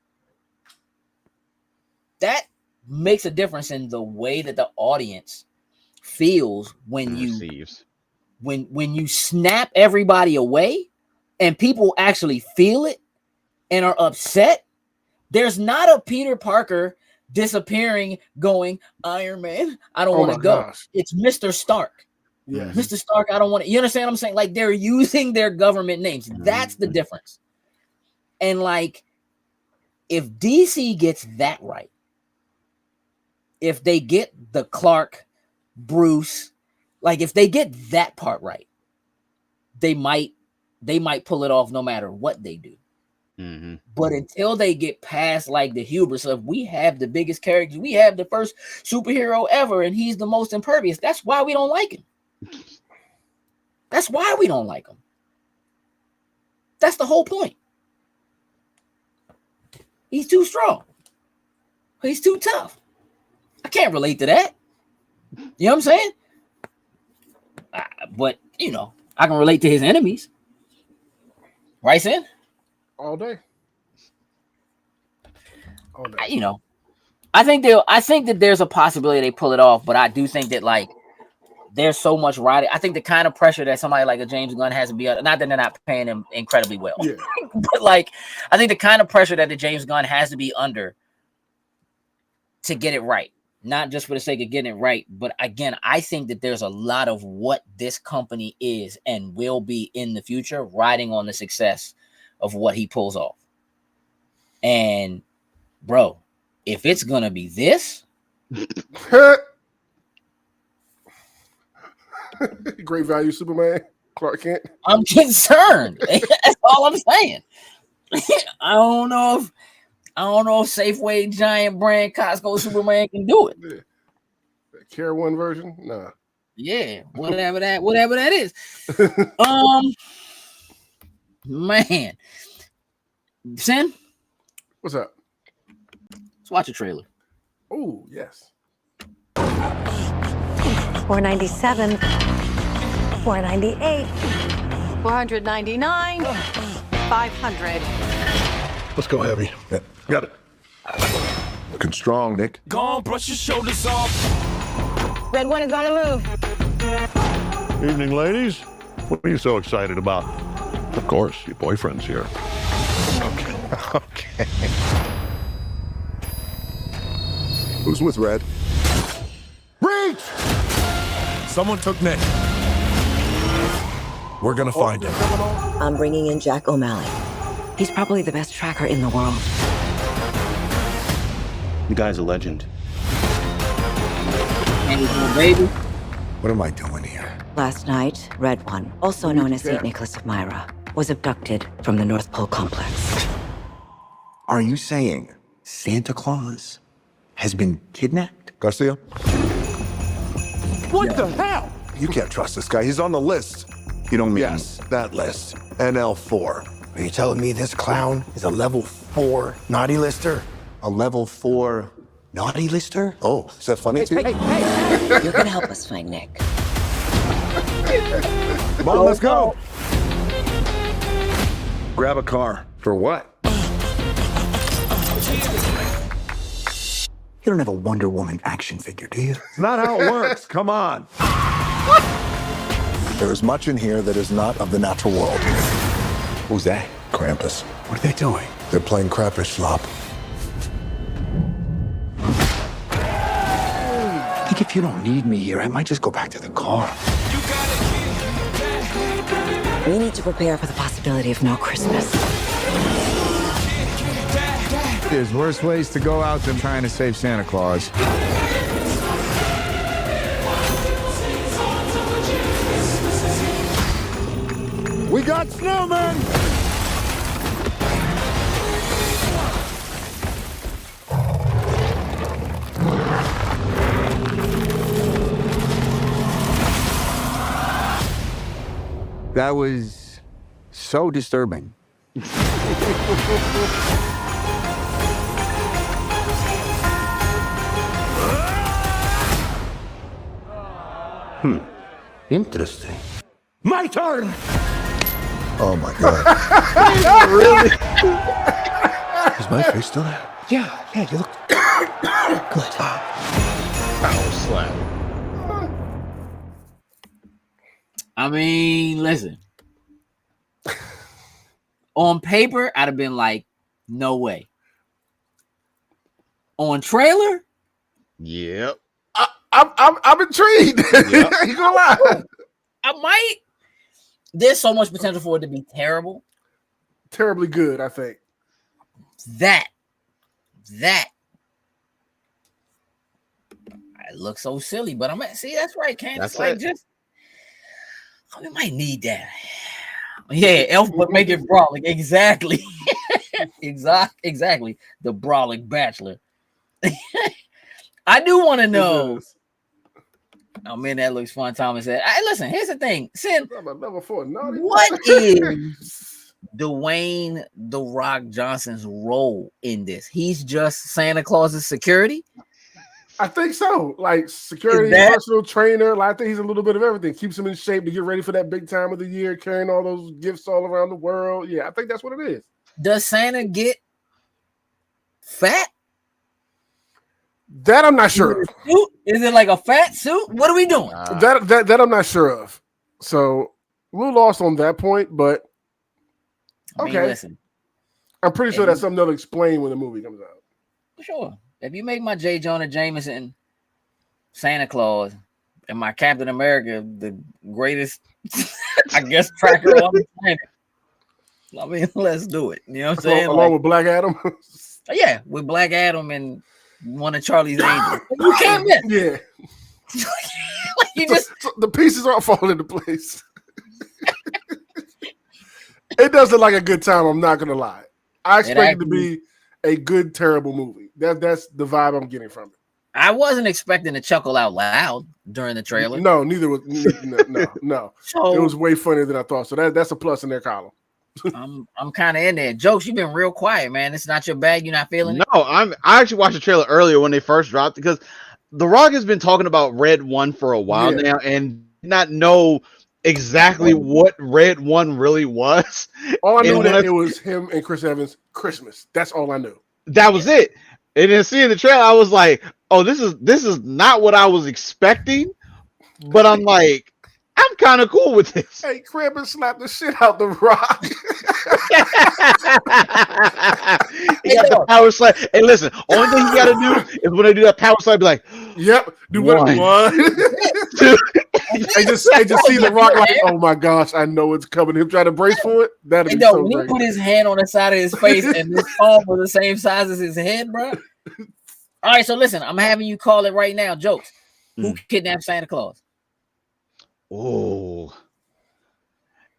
That makes a difference in the way that the audience feels when you snap everybody away and people actually feel it and are upset. There's not a Peter Parker disappearing going, Iron Man, I don't want to go. Gosh. It's Mr. Stark. Yeah. Mr. Stark, I don't want to. You understand what I'm saying? Like they're using their government names. That's the difference. And like, if DC gets that right, if they get the Clark, Bruce, like if they get that part right, they might pull it off no matter what they do. But until they get past like the hubris of we have the biggest characters, we have the first superhero ever, and he's the most impervious. That's why we don't like him. That's why we don't like him. That's the whole point. He's too strong. He's too tough. I can't relate to that. You know what I'm saying? But you know, I can relate to his enemies. Right, Sin? All day. You know, I think that there's a possibility they pull it off, but I do think that like there's so much writing. I think the kind of pressure that somebody like a James Gunn has to be under, not that they're not paying him incredibly well, but like I think the kind of pressure that the James Gunn has to be under to get it right not just for the sake of getting it right, but again, I think that there's a lot of what this company is and will be in the future riding on the success of what he pulls off. And bro, if it's gonna be this, great value Superman, Clark Kent. I'm concerned. That's all I'm saying. I don't know if Safeway, Giant Brand, Costco, Superman can do it. The Care One version, nah. Yeah, whatever that is. Man, Sin, What's up? let's watch a trailer. Oh yes. 497, 498, 499, 500. Let's go heavy. Yeah, got it. Looking strong, Nick. Go on, brush your shoulders off. Red one is on the move. Evening, ladies. What are you so excited about? Of course, your boyfriend's here. Okay. Who's with Red? Reach! Someone took Nick. We're gonna find him. I'm bringing in Jack O'Malley. He's probably the best tracker in the world. The guy's a legend. And he's my baby. What am I doing here? Last night, Red One, also known as St. Nicholas of Myra, was abducted from the North Pole complex. Are you saying Santa Claus has been kidnapped? Garcia? What the hell? You can't trust this guy. He's on the list. You don't mean... Yes, that list. NL4. Are you telling me this clown is a level 4 naughty lister? A level 4 naughty lister? Oh, is that funny to you? You're gonna help us find Nick. Come on, let's go. Grab a car. For what? You don't have a Wonder Woman action figure, do you? It's not how it works. Come on. There is much in here that is not of the natural world. Who's that? Krampus. What are they doing? They're playing crappish flop. I think if you don't need me here, I might just go back to the car. We need to prepare for the possibility of no Christmas. There's worse ways to go out than trying to save Santa Claus. We got snowmen! That was so disturbing. Interesting. My turn! Oh my God. Really? Is my face still there? Yeah, you look good. Power slap. I mean, listen. On paper, I'd have been like, no way. On trailer, Yep. I'm intrigued. Yep. You gonna lie? I might. There's so much potential for it to be terrible. Terribly good, I think. That. It looks so silly, but I'm at, see, that's right, Candace. That's Like, it. just, we might need that. Yeah, elf, but make it brawling. Exactly. Exactly. The brawling bachelor. I do want to know. Oh man, that looks fun. Thomas said, "Hey, listen, here's the thing. Sin, Level 4 naughty. what is Dwayne The Rock Johnson's role in this? He's just Santa Claus's security? I think so. Like security, personal trainer. Like, I think he's a little bit of everything. Keeps him in shape to get ready for that big time of the year, carrying all those gifts all around the world. Yeah, I think that's what it is. Does Santa get fat? That I'm not sure of. Is it like a fat suit? What are we doing? That I'm not sure of. So a little lost on that point, but okay. Listen, I'm pretty sure that's something they'll explain when the movie comes out. sure. If you make my J. Jonah Jameson Santa Claus and my Captain America, the greatest, I guess, tracker on the planet. I mean, let's do it. You know what I'm saying? Along with Black Adam. Yeah, with Black Adam and one of Charlie's Angels. You can't miss. Yeah. You just the pieces aren't falling into place. It does look like a good time. I'm not gonna lie. I expect it to be a good, terrible movie. That's the vibe I'm getting from it. I wasn't expecting to chuckle out loud during the trailer. No, neither was no. So, it was way funnier than I thought. So that's a plus in their column. I'm kind of in there. Jokes, you've been real quiet, man. It's not your bag. You're not feeling it. No, I actually watched the trailer earlier when they first dropped because The Rock has been talking about Red One for a while now and did not know exactly what Red One really was. All I knew that it was him and Chris Evans Christmas. That's all I knew. That was it. And then seeing the trailer, I was like, "Oh, this is not what I was expecting." But I'm like, I'm kind of cool with this. Hey, Krampus slapped the shit out the Rock. He got the power slide. Hey, listen, only thing you got to do is when they do that power slide, be like, "Yep, do one." I just see the Rock like, oh my gosh, I know it's coming. Him trying to brace for it. That'd be so when great. he put his hand on the side of his face and his palm was the same size as his head, bro. All right, so listen, I'm having you call it right now. Jokes. Who kidnapped Santa Claus? Oh,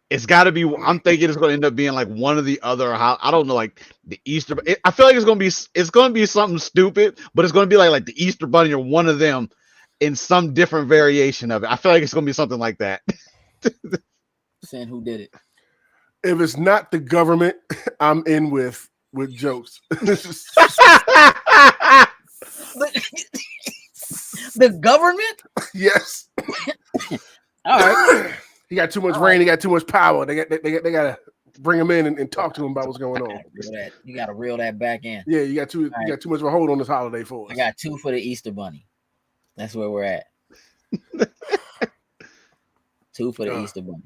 it's got to be. I'm thinking it's going to end up being like one of the other. I don't know, like the Easter. I feel like it's going to be something stupid, but it's going to be like the Easter Bunny or one of them in some different variation of it. I feel like it's going to be something like that. Saying who did it? If it's not the government, I'm in with Jokes. The government? Yes. All right. He got too much rain. He got too much power. They got to bring him in and talk to him about what's going on. You got to reel that back in. Yeah, you got too much of a hold on this holiday for us. I got 2 for the Easter Bunny. That's where we're at. 2 for the Easter Bunny.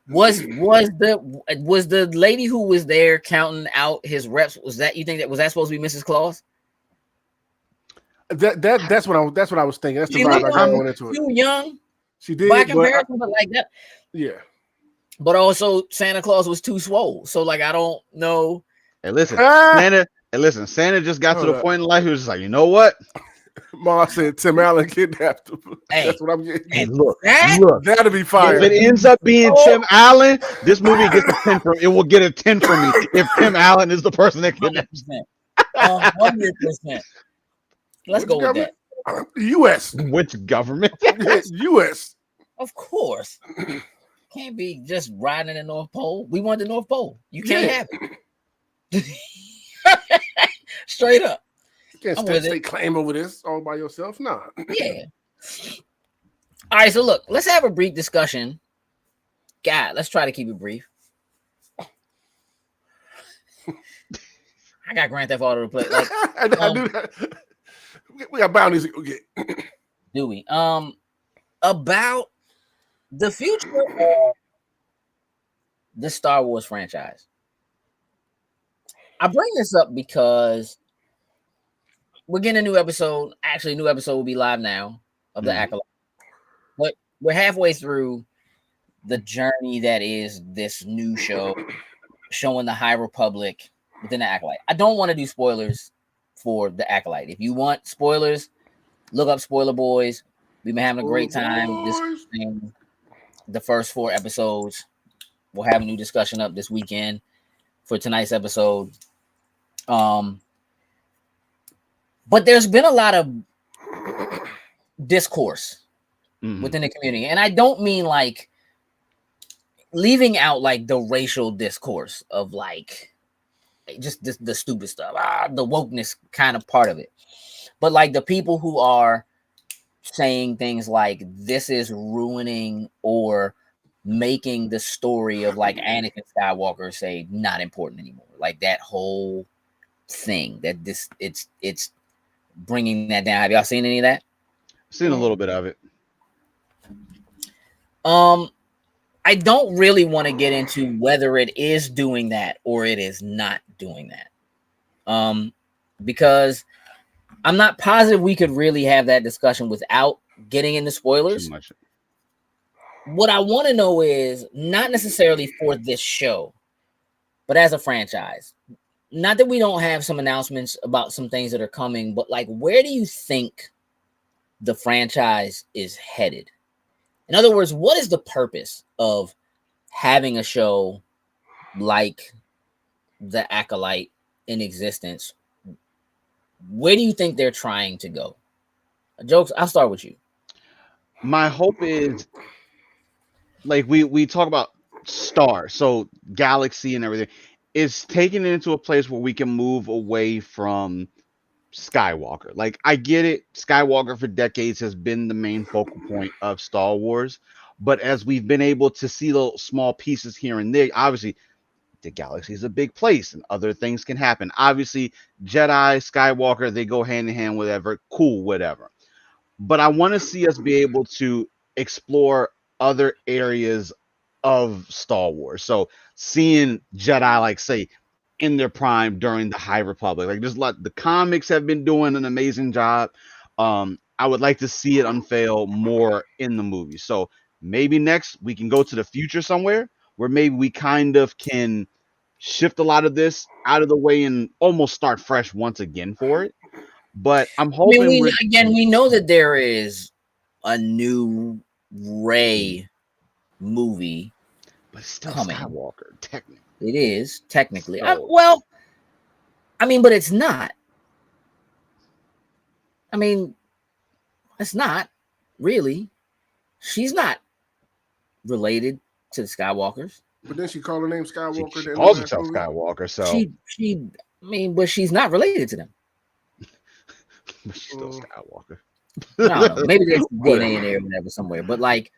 Was the lady who was there counting out his reps? Was that supposed to be Mrs. Claus? That's what I was thinking. That's the vibe I got going into it. Too young. She did by comparison, but like that. Yeah. But also Santa Claus was too swole. So like I don't know. Hey, listen, Santa just got to the point in life he was just like, you know what? Ma said Tim Allen kidnapped him. Hey, that's what I'm getting. Hey, look, that'll be fire. If it ends up being Tim Allen, this movie gets a 10 from it. Will get a 10 from me if Tim Allen is the person that kidnaps. 100%. Let's go with that. U.S. Which government? U.S. Of course. Can't be just riding the North Pole. We want the North Pole. You can't have it. Straight up. You can't stake claim over this all by yourself. Nah. Yeah. All right, so look, let's have a brief discussion. God, let's try to keep it brief. I got Grand Theft Auto to play. Like, I do that. We got bounties to go get. Do we? About the future of the Star Wars franchise. I bring this up because we're getting a new episode. Actually, a new episode will be live now of the Acolyte. But we're halfway through the journey that is this new show showing the High Republic within the Acolyte. I don't want to do spoilers for the Acolyte. If you want spoilers, look up Spoiler Boys. We've been having a great time discussing the first 4 episodes. We'll have a new discussion up this weekend for tonight's episode. But there's been a lot of discourse within the community. And I don't mean like leaving out like the racial discourse of like just the stupid stuff, the wokeness kind of part of it. But like the people who are saying things like this is ruining or making the story of like Anakin Skywalker say not important anymore. Like that whole thing that it's bringing that down. Have y'all seen any of that? Seen a little bit of it. I don't really want to get into whether it is doing that or it is not doing that. Because I'm not positive we could really have that discussion without getting into Too spoilers. much. What I want to know is not necessarily for this show, but as a franchise. Not that we don't have some announcements about some things that are coming, but like, where do you think the franchise is headed? In other words, what is the purpose of having a show like the Acolyte in existence? Where do you think they're trying to go? Jokes, I'll start with you. My hope is, like, we talk about stars, so galaxy and everything, is taking it into a place where we can move away from Skywalker. Like, I get it, Skywalker for decades has been the main focal point of Star Wars, but as we've been able to see little small pieces here and there, obviously the galaxy is a big place and other things can happen. Obviously, Jedi, Skywalker, they go hand in hand, whatever, cool, whatever. But I want to see us be able to explore other areas of Star Wars. So seeing Jedi, like, say, in their prime during the High Republic, like, just like the comics have been doing an amazing job. I would like to see it unveil more in the movie. So maybe next we can go to the future somewhere where maybe we kind of can shift a lot of this out of the way and almost start fresh once again for it. But I'm I mean, hoping we're we know that there is a new Rey movie, but it's still coming. Skywalker, technically. It is technically. So, Well, I mean, but it's not. I mean, it's not really. She's not related to the Skywalkers. But then she called her name she, Skywalker. she in the calls last herself movie. Skywalker, so She. I mean, but she's not related to them. but she's still Skywalker. I don't know. Maybe there's Whatever. DNA in there or whatever somewhere. But like,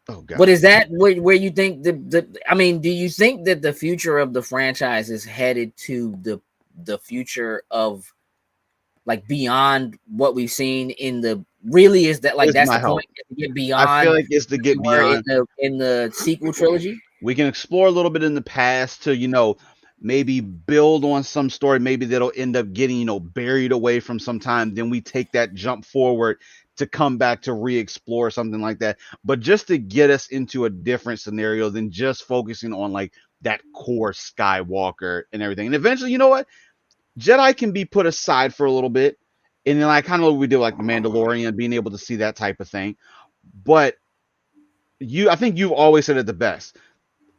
Oh god. but is that where you think the? I mean, do you think that the future of the franchise is headed to the future of, like, beyond what we've seen in the? Really, is that like Here's that's my the hope. point? To get I beyond feel like it's to where we get were beyond. in the sequel trilogy. We can explore a little bit in the past to, maybe build on some story. Maybe that'll end up getting, buried away from some time. Then we take that jump forward to come back to re-explore something like that. But just to get us into a different scenario than just focusing on like that core Skywalker and everything. And eventually, you know what? Jedi can be put aside for a little bit. And then, like, kind of what we do, like the Mandalorian, being able to see that type of thing. But I think you've always said it the best.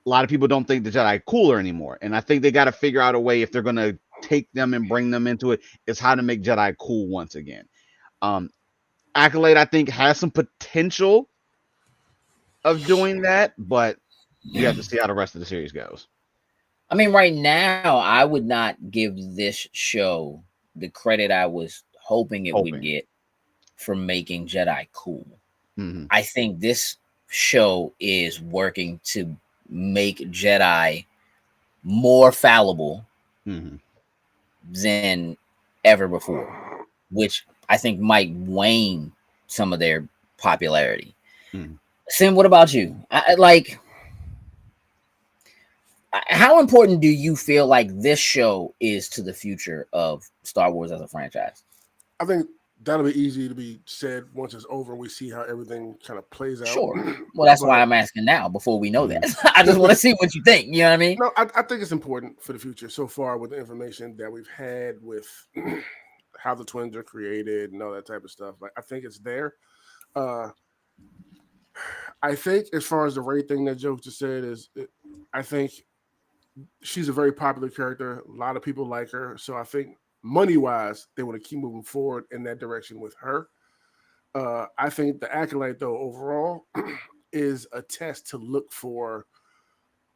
A lot of people don't think the Jedi are cooler anymore. And I think they got to figure out a way, if they're going to take them and bring them into it, is how to make Jedi cool once again. Acolyte, I think, has some potential of doing that, but you have to see how the rest of the series goes. I mean, right now, I would not give this show the credit I was hoping it would get for making Jedi cool. Mm-hmm. I think this show is working to make Jedi more fallible than ever before, which I think might wane some of their popularity. Sim, what about you? How important do you feel like this show is to the future of Star Wars as a franchise? I think that'll be easy to be said once it's over and we see how everything kind of plays out. Sure. Well, that's why I'm asking now before we know that. I just want to see what you think. You know what I mean? No, I think it's important for the future so far with the information that we've had with how the twins are created and all that type of stuff. Like, I think it's there. I think as far as the Rey thing that Joe just said I think she's a very popular character. A lot of people like her. So I think money-wise, they want to keep moving forward in that direction with her. I think the Acolyte, though, overall, is a test to look for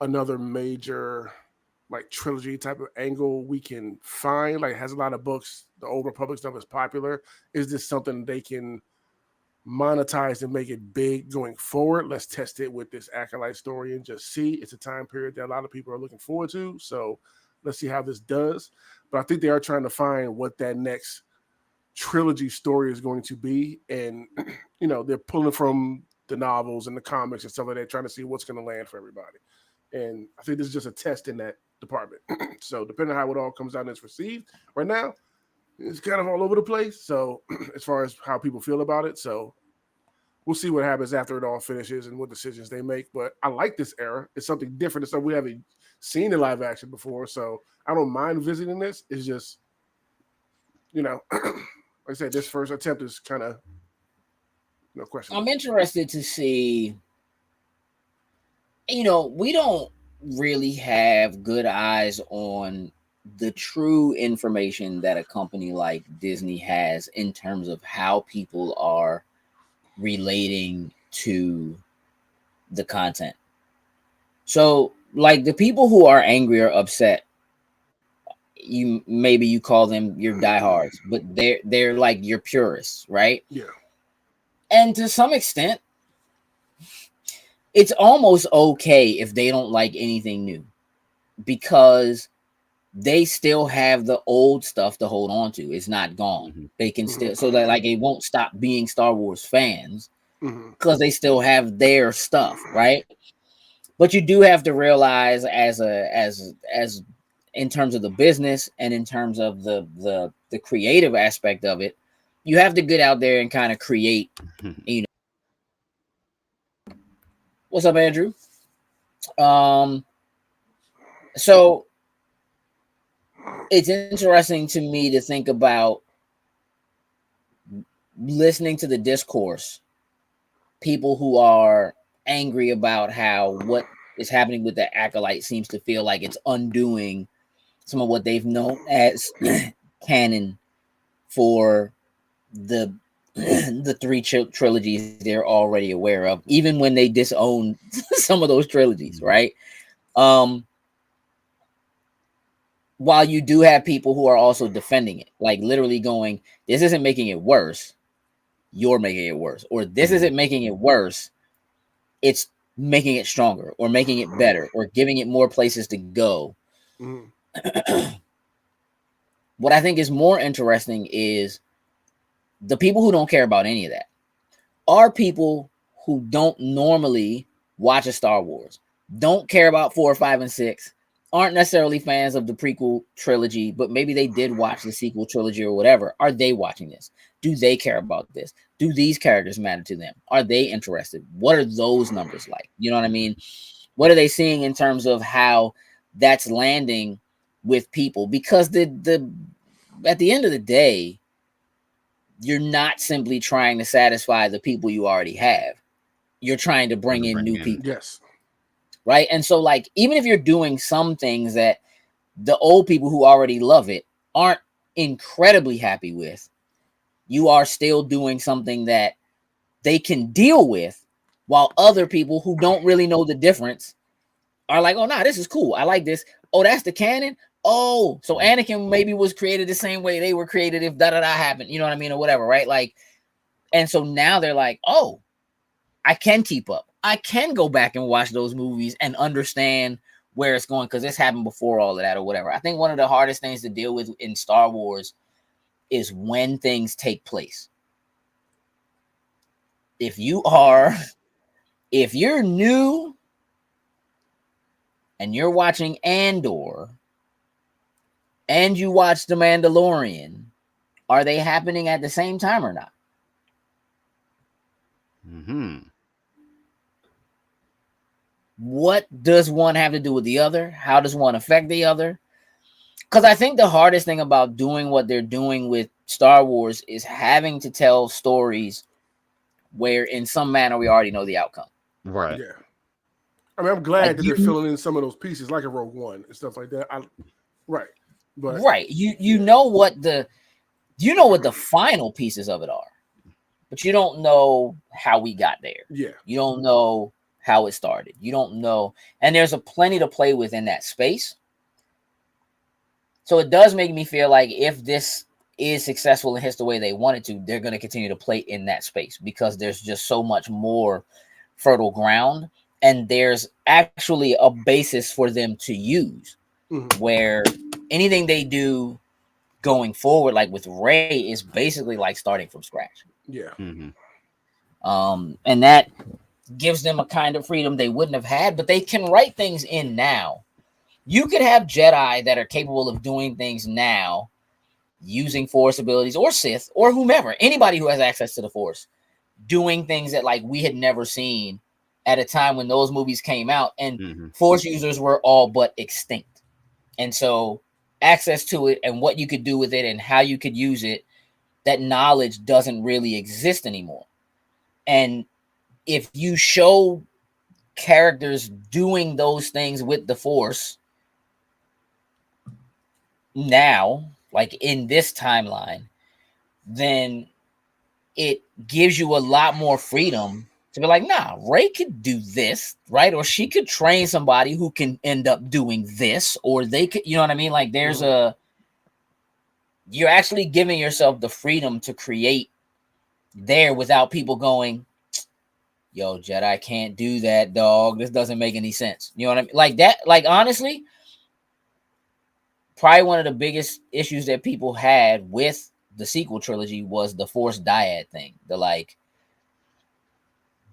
another major, like, trilogy type of angle we can find. Like, has a lot of books. The Old Republic stuff is popular. Is this something they can monetize and make it big going forward? Let's test it with this Acolyte story and just see. It's a time period that a lot of people are looking forward to. So let's see how this does. But I think they are trying to find what that next trilogy story is going to be. And, they're pulling from the novels and the comics and stuff like that, trying to see what's going to land for everybody. And I think this is just a test in that department. So depending on how it all comes out and it's received right now, it's kind of all over the place. So as far as how people feel about it, so we'll see what happens after it all finishes and what decisions they make. But I like this era. It's something different. It's something we haven't seen in live action before. So I don't mind visiting this. It's just, like I said, this first attempt is kind of no question. I'm interested to see. We don't really have good eyes on the true information that a company like Disney has in terms of how people are relating to the content. So, like the people who are angry or upset, you call them your diehards, but they're like your purists, right? Yeah. And to some extent, it's almost okay if they don't like anything new, because they still have the old stuff to hold on to. It's not gone. They can still, so that like it won't stop being Star Wars fans because they still have their stuff, right? But you do have to realize as in terms of the business and in terms of the creative aspect of it, you have to get out there and kind of create, What's up, Andrew? So it's interesting to me to think about listening to the discourse, people who are angry about how what is happening with the Acolyte seems to feel like it's undoing some of what they've known as canon for the three trilogies they're already aware of, even when they disown some of those trilogies, right? While you do have people who are also defending it, like literally going, this isn't making it worse, you're making it worse, or this isn't making it worse, it's making it stronger or making it better or giving it more places to go. What I think is more interesting is the people who don't care about any of that are people who don't normally watch a Star Wars, don't care about 4, 5, and 6, aren't necessarily fans of the prequel trilogy, but maybe they did watch the sequel trilogy or whatever. Are they watching this? Do they care about this? Do these characters matter to them? Are they interested? What are those numbers like? You know what I mean? What are they seeing in terms of how that's landing with people? Because the at the end of the day, you're not simply trying to satisfy the people you already have. You're trying to bring in new people. Yes. Right. And so, like, even if you're doing some things that the old people who already love it aren't incredibly happy with, you are still doing something that they can deal with, while other people who don't really know the difference are like, oh, nah, this is cool. I like this. Oh, that's the canon. Oh, so Anakin maybe was created the same way they were created if da-da-da happened. You know what I mean? Or whatever, right? Like, and so now they're like, oh, I can keep up. I can go back and watch those movies and understand where it's going because this happened before all of that or whatever. I think one of the hardest things to deal with in Star Wars is when things take place. If you're new and you're watching Andor and you watch The Mandalorian, are they happening at the same time or not? What does one have to do with the other? How does one affect the other? Because I think the hardest thing about doing what they're doing with Star Wars is having to tell stories where in some manner we already know the outcome. Right. Yeah. I mean, I'm glad that they're filling in some of those pieces, like a Rogue One and stuff like that. But you know what the final pieces of it are, but you don't know how we got there. Yeah. You don't know how it started. You don't know, and there's a plenty to play with in that space. So it does make me feel like if this is successful and hits the way they wanted to, they're going to continue to play in that space because there's just so much more fertile ground, and there's actually a basis for them to use where anything they do going forward, like with Rey, is basically like starting from scratch. Yeah. And that gives them a kind of freedom they wouldn't have had, but they can write things in now. You could have Jedi that are capable of doing things now using Force abilities, or Sith, or whomever, anybody who has access to the Force, doing things that like we had never seen at a time when those movies came out, and Force users were all but extinct. And so access to it and what you could do with it and how you could use it, that knowledge doesn't really exist anymore. And if you show characters doing those things with the Force now, like in this timeline, then it gives you a lot more freedom to be like, nah, Rey could do this, right? Or she could train somebody who can end up doing this, or they could, you know what I mean? Like there's you're actually giving yourself the freedom to create there without people going, yo, Jedi can't do that, dog. This doesn't make any sense. You know what I mean? Like that, like honestly, probably one of the biggest issues that people had with the sequel trilogy was the Force dyad thing. The like,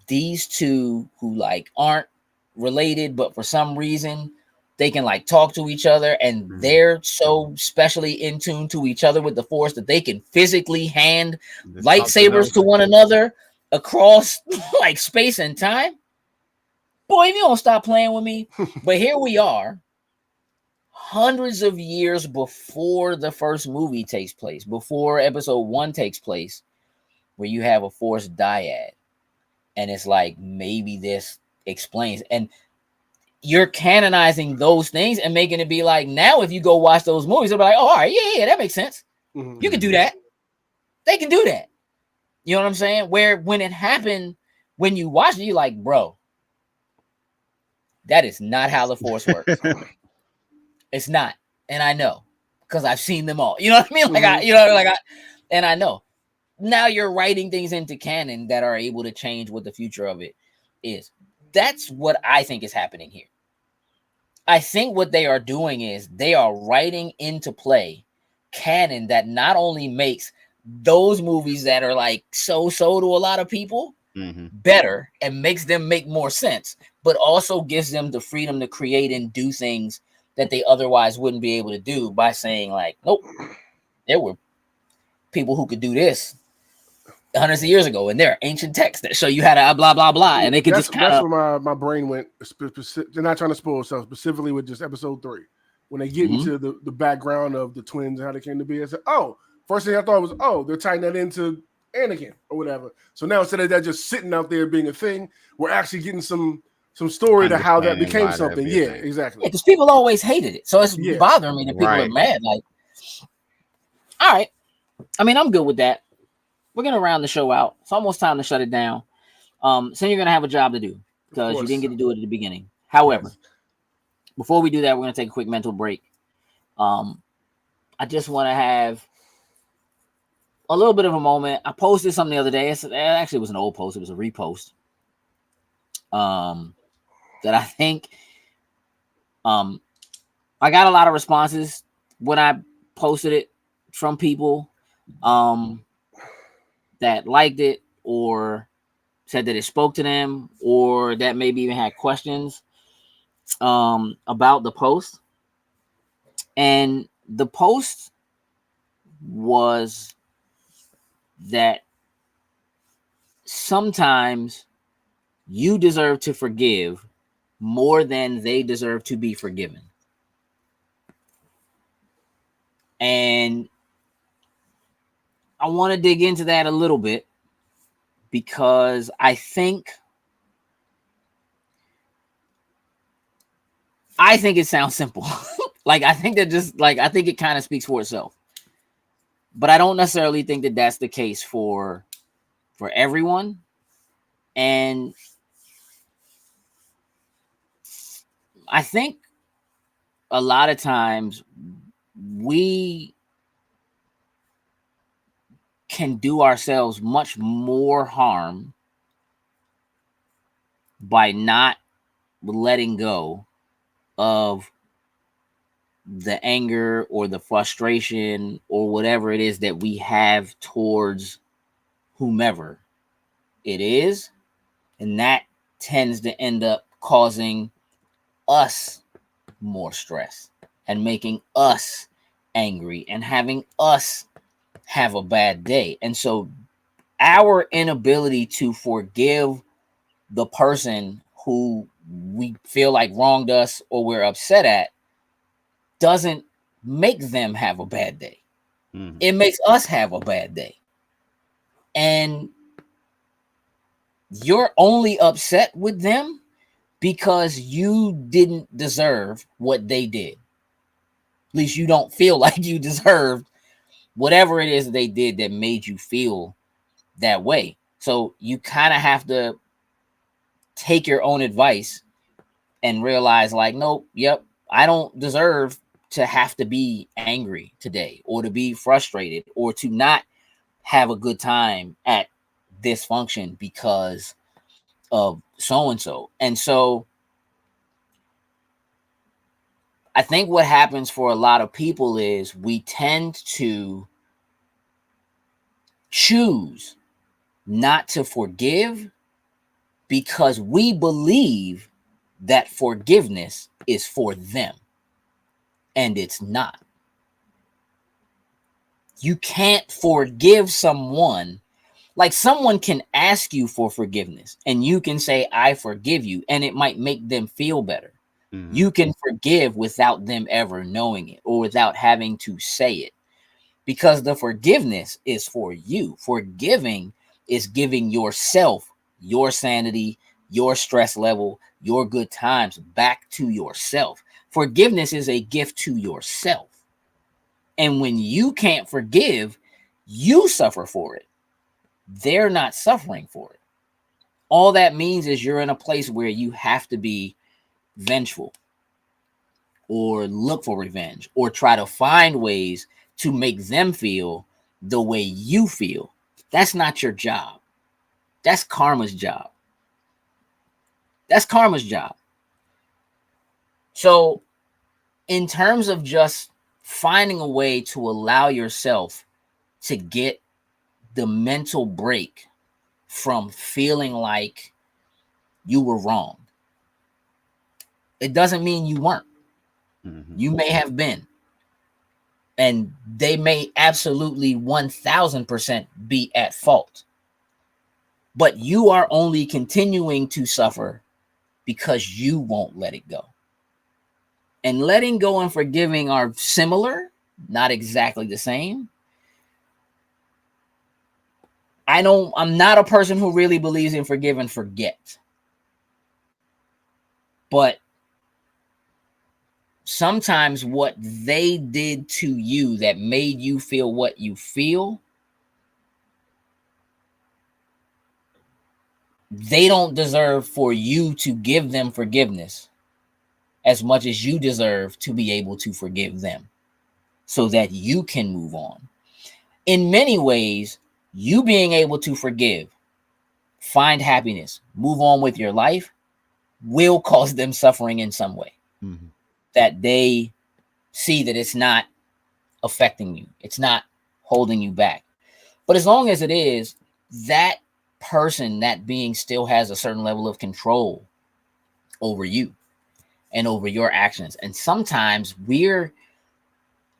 these two who like aren't related, but for some reason they can like talk to each other, and they're so specially in tune to each other with the Force that they can physically hand lightsabers to one another across like space and time. Boy, if you don't stop playing with me. But here we are, hundreds of years before the first movie takes place, before episode 1 takes place, where you have a Force dyad. And it's like, maybe this explains. And you're canonizing those things and making it be like, now if you go watch those movies, they'll be like, oh, all right, yeah, that makes sense. You can do that. They can do that. You know what I'm saying? Where when it happened, when you watch it, you're like, bro, that is not how the Force works. It's not. And I know, because I've seen them all. You know what I mean? Like I know. Now you're writing things into canon that are able to change what the future of it is. That's what I think is happening here. I think what they are doing is they are writing into play canon that not only makes those movies that are like so to a lot of people better and makes them make more sense, but also gives them the freedom to create and do things that they otherwise wouldn't be able to do by saying like, nope, there were people who could do this hundreds of years ago, and there are ancient texts that show you how to blah blah blah, and they could just kind of. That's where my brain went. They're not trying to spoil stuff, specifically with just episode 3 when they get into the background of the twins and how they came to be. I said, oh, first thing I thought was, oh, they're tying that into Anakin or whatever. So now instead of that just sitting out there being a thing, we're actually getting some story to how that became something. Yeah, exactly. Because people always hated it, so it's bothering me that people are mad. Like, all right, I mean, I'm good with that. We're gonna round the show out. It's almost time to shut it down. So you're gonna have a job to do because you didn't get to do it at the beginning. However, before we do that, we're gonna take a quick mental break. I just want to have a little bit of a moment. I posted something the other day. It was an old post. It was a repost. That I think I got a lot of responses when I posted it from people that liked it or said that it spoke to them or that maybe even had questions about the post. And the post was that sometimes you deserve to forgive more than they deserve to be forgiven. And I want to dig into that a little bit because I think it sounds simple. Like, I think it kind of speaks for itself. But I don't necessarily think that that's the case for everyone. And I think a lot of times we can do ourselves much more harm by not letting go of the anger or the frustration or whatever it is that we have towards whomever it is. And that tends to end up causing us more stress and making us angry and having us have a bad day. And so our inability to forgive the person who we feel like wronged us or we're upset at doesn't make them have a bad day. It makes us have a bad day. And you're only upset with them because you didn't deserve what they did. At least you don't feel like you deserved whatever it is they did that made you feel that way. So you kind of have to take your own advice and realize like, nope, yep, I don't deserve to have to be angry today or to be frustrated or to not have a good time at this function because of so-and-so. And so I think what happens for a lot of people is we tend to choose not to forgive because we believe that forgiveness is for them, and it's not. You can't forgive someone. Like someone can ask you for forgiveness and you can say, I forgive you, and it might make them feel better. You can forgive without them ever knowing it or without having to say it, because the forgiveness is for you. Forgiving is giving yourself your sanity, your stress level, your good times back to yourself. Forgiveness is a gift to yourself. And when you can't forgive, you suffer for it. They're not suffering for it. All that means is you're in a place where you have to be vengeful or look for revenge or try to find ways to make them feel the way you feel. That's not your job. That's karma's job. That's karma's job. So in terms of just finding a way to allow yourself to get the mental break from feeling like you were wrong, it doesn't mean you weren't. You may have been. And they may absolutely 1000% be at fault. But you are only continuing to suffer because you won't let it go. And letting go and forgiving are similar, not exactly the same. I'm not a person who really believes in forgive and forget. But sometimes what they did to you that made you feel what you feel, they don't deserve for you to give them forgiveness as much as you deserve to be able to forgive them so that you can move on. In many ways, you being able to forgive, find happiness, move on with your life will cause them suffering in some way. That they see that it's not affecting you. It's not holding you back. But as long as it is, that person, that being still has a certain level of control over you and over your actions. And sometimes we're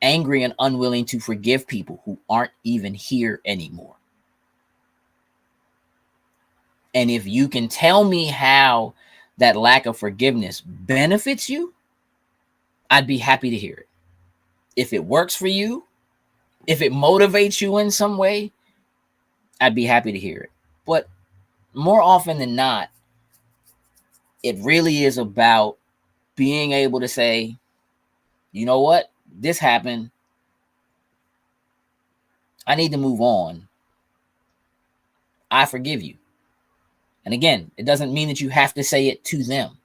angry and unwilling to forgive people who aren't even here anymore. And if you can tell me how that lack of forgiveness benefits you, I'd be happy to hear it. If it works for you, if it motivates you in some way, I'd be happy to hear it. But more often than not, it really is about being able to say, you know what? This happened. I need to move on. I forgive you. And again, it doesn't mean that you have to say it to them.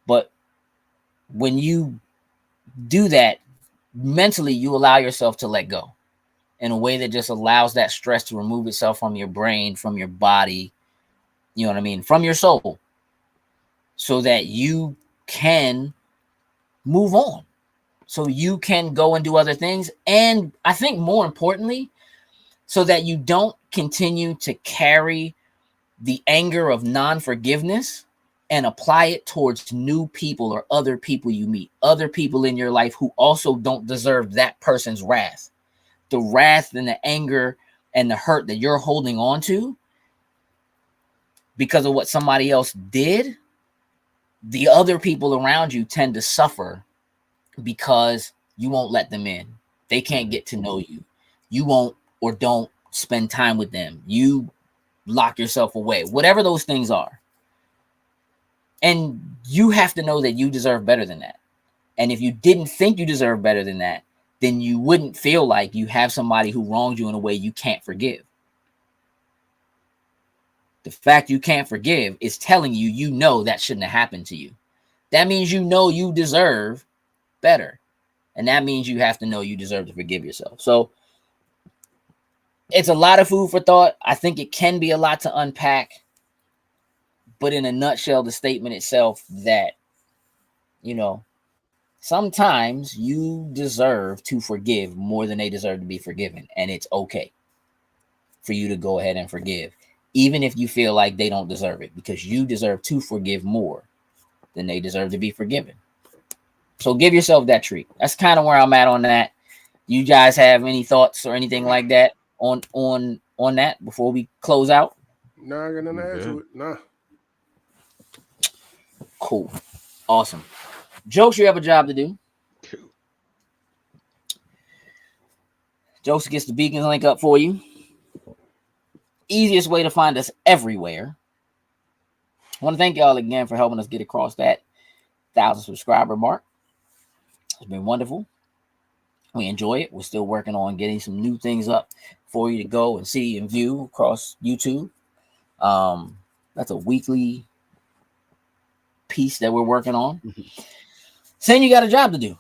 But when you do that, mentally, you allow yourself to let go in a way that just allows that stress to remove itself from your brain, from your body, you know what I mean, from your soul, so that you can move on, so you can go and do other things. And I think more importantly, so that you don't continue to carry the anger of non-forgiveness and apply it towards new people or other people you meet, other people in your life who also don't deserve that person's wrath. The wrath and the anger and the hurt that you're holding on to because of what somebody else did, the other people around you tend to suffer because you won't let them in. They can't get to know you. You won't or don't spend time with them. You lock yourself away, whatever those things are. And you have to know that you deserve better than that. And if you didn't think you deserve better than that, then you wouldn't feel like you have somebody who wronged you in a way you can't forgive. The fact you can't forgive is telling you, you know, that shouldn't have happened to you. That means you know you deserve better. And that means you have to know you deserve to forgive yourself. So it's a lot of food for thought. I think it can be a lot to unpack. But in a nutshell, the statement itself that, you know, sometimes you deserve to forgive more than they deserve to be forgiven. And it's okay for you to go ahead and forgive, even if you feel like they don't deserve it, because you deserve to forgive more than they deserve to be forgiven. So give yourself that treat. That's kind of where I'm at on that. Do you guys have any thoughts or anything like that on that before we close out? No, I got nothing to add to it. Nah. Cool. Awesome. Jokes, you have a job to do. Jokes gets the Beacons link up for you. Easiest way to find us everywhere. I want to thank y'all again for helping us get across that 1,000 subscriber mark. It's been wonderful. We enjoy it. We're still working on getting some new things up for you to go and see and view across YouTube. That's a weekly piece that we're working on. Saying you got a job to do.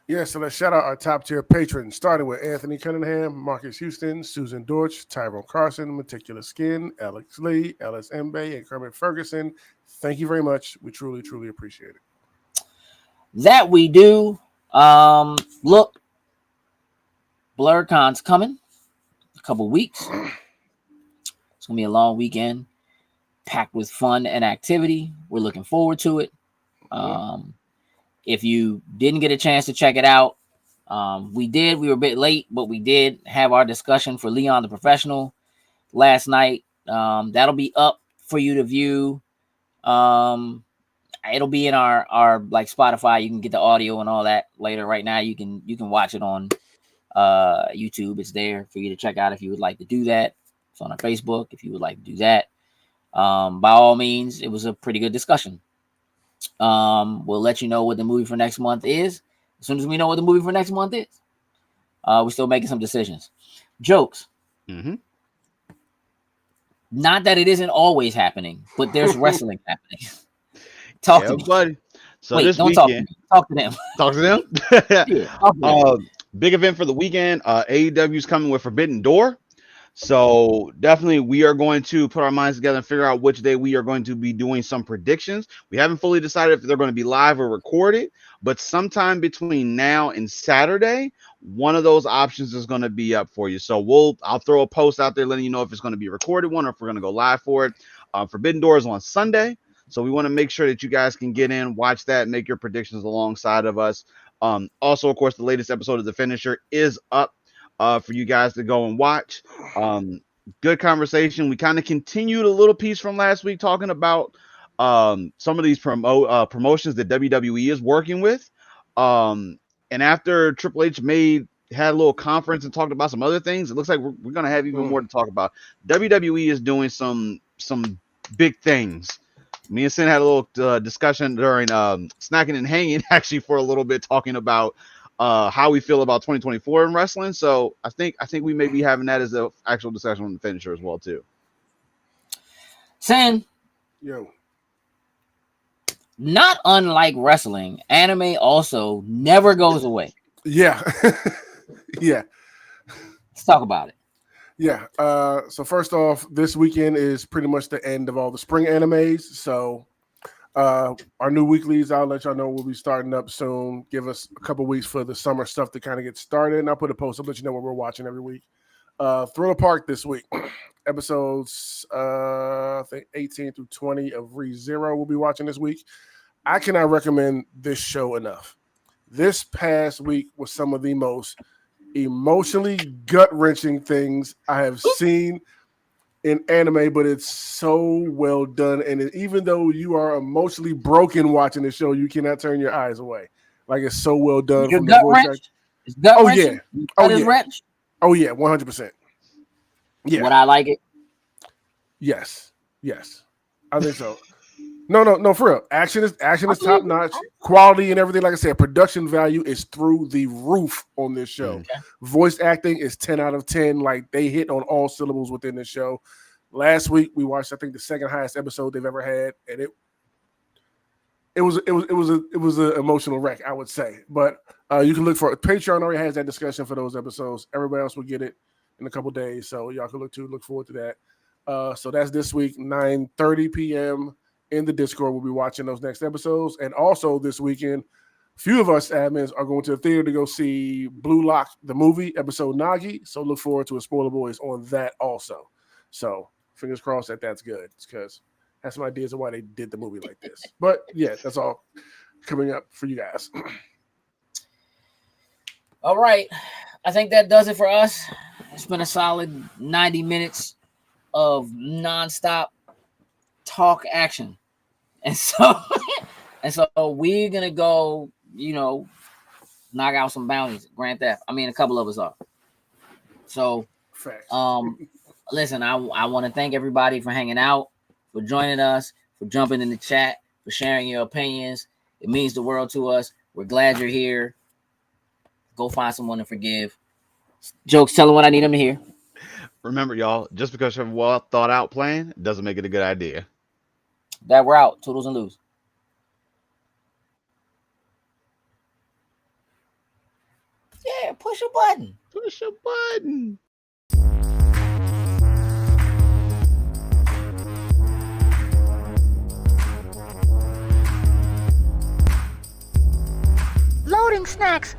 Yeah, so let's shout out our top tier patrons, starting with Anthony Cunningham, Marcus Houston, Susan Dortch, Tyrone Carson, Meticulous Skin, Alex Lee, Ellis Mbe, and Kermit Ferguson. Thank you very much. We truly, truly appreciate it. That we do. Look, BlurCon's coming. A couple weeks. It's gonna be a long weekend, packed with fun and activity. We're looking forward to it. If you didn't get a chance to check it out, we did. We were a bit late, but we did have our discussion for Leon the Professional last night. That'll be up for you to view. It'll be in our like Spotify. You can get the audio and all that later. Right now, you can watch it on YouTube. It's there for you to check out if you would like to do that. It's on our Facebook if you would like to do that. By all means, it was a pretty good discussion. We'll let you know what the movie for next month is as soon as we know what the movie for next month is. We're still making some decisions. Jokes. Not that it isn't always happening, but there's wrestling happening. Talk to me, buddy. So wait, this don't weekend, talk to them. Talk to them. Yeah, talk to them. Big event for the weekend. AEW is coming with Forbidden Door. So definitely we are going to put our minds together and figure out which day we are going to be doing some predictions. We haven't fully decided if they're going to be live or recorded, but sometime between now and Saturday, one of those options is going to be up for you. So I'll throw a post out there letting you know if it's going to be a recorded one or if we're going to go live for it. Forbidden Door is on Sunday. So we want to make sure that you guys can get in, watch that, make your predictions alongside of us. Also, of course, the latest episode of The Finisher is up for you guys to go and watch. Good conversation. We kind of continued a little piece from last week talking about some of these promotions that WWE is working with. And after Triple H had a little conference and talked about some other things, it looks like we're going to have even more to talk about. WWE is doing some big things. Me and Sin had a little discussion during Snacking and Hanging, actually, for a little bit, talking about how we feel about 2024 in wrestling. So I think we may be having that as an actual discussion on The Finisher as well, too. Sin. Yo. Not unlike wrestling, anime also never goes away. Yeah. Yeah. Let's talk about it. Yeah. So first off, this weekend is pretty much the end of all the spring animes. So our new weeklies, I'll let y'all know, we'll be starting up soon. Give us a couple weeks for the summer stuff to kind of get started. And I'll put a post. I'll let you know what we're watching every week. Thriller Park this week. Episodes I think 18 through 20 of ReZero we'll be watching this week. I cannot recommend this show enough. This past week was some of the most emotionally gut-wrenching things I have seen in anime, but it's so well done. And even though you are emotionally broken watching the show, you cannot turn your eyes away. Like, it's so well done. Your gut wrench? It's gut wrenching? Oh yeah. Wrench? Oh yeah, 100%. Yeah. Would I like it? Yes. I think so. No, for real. Action is top notch. Quality and everything, like I said, production value is through the roof on this show. Okay. Voice acting is 10 out of 10. Like, they hit on all syllables within the show. Last week we watched, I think, the second highest episode they've ever had, and it was an emotional wreck, I would say. But you can look for it. Patreon already has that discussion for those episodes. Everybody else will get it in a couple days, so y'all can look forward to that. So that's this week, 9:30 p.m. in the Discord. We'll be watching those next episodes. And also this weekend, a few of us admins are going to the theater to go see Blue Lock, the movie, episode Nagi. So look forward to a Spoiler Boys on that also. So fingers crossed that's good, because I have some ideas of why they did the movie like this. But yeah, that's all coming up for you guys. All right. I think that does it for us. It's been a solid 90 minutes of nonstop talk action. And so we're gonna go, knock out some bounties, Grand Theft. I mean, a couple of us are. So listen, I want to thank everybody for hanging out, for joining us, for jumping in the chat, for sharing your opinions. It means the world to us. We're glad you're here. Go find someone to forgive. Jokes, tell them what I need them to hear. Remember, y'all, just because you have a well thought out plan doesn't make it a good idea. That we're out. Toodles and lose. Yeah, push a button. Push a button. Loading snacks.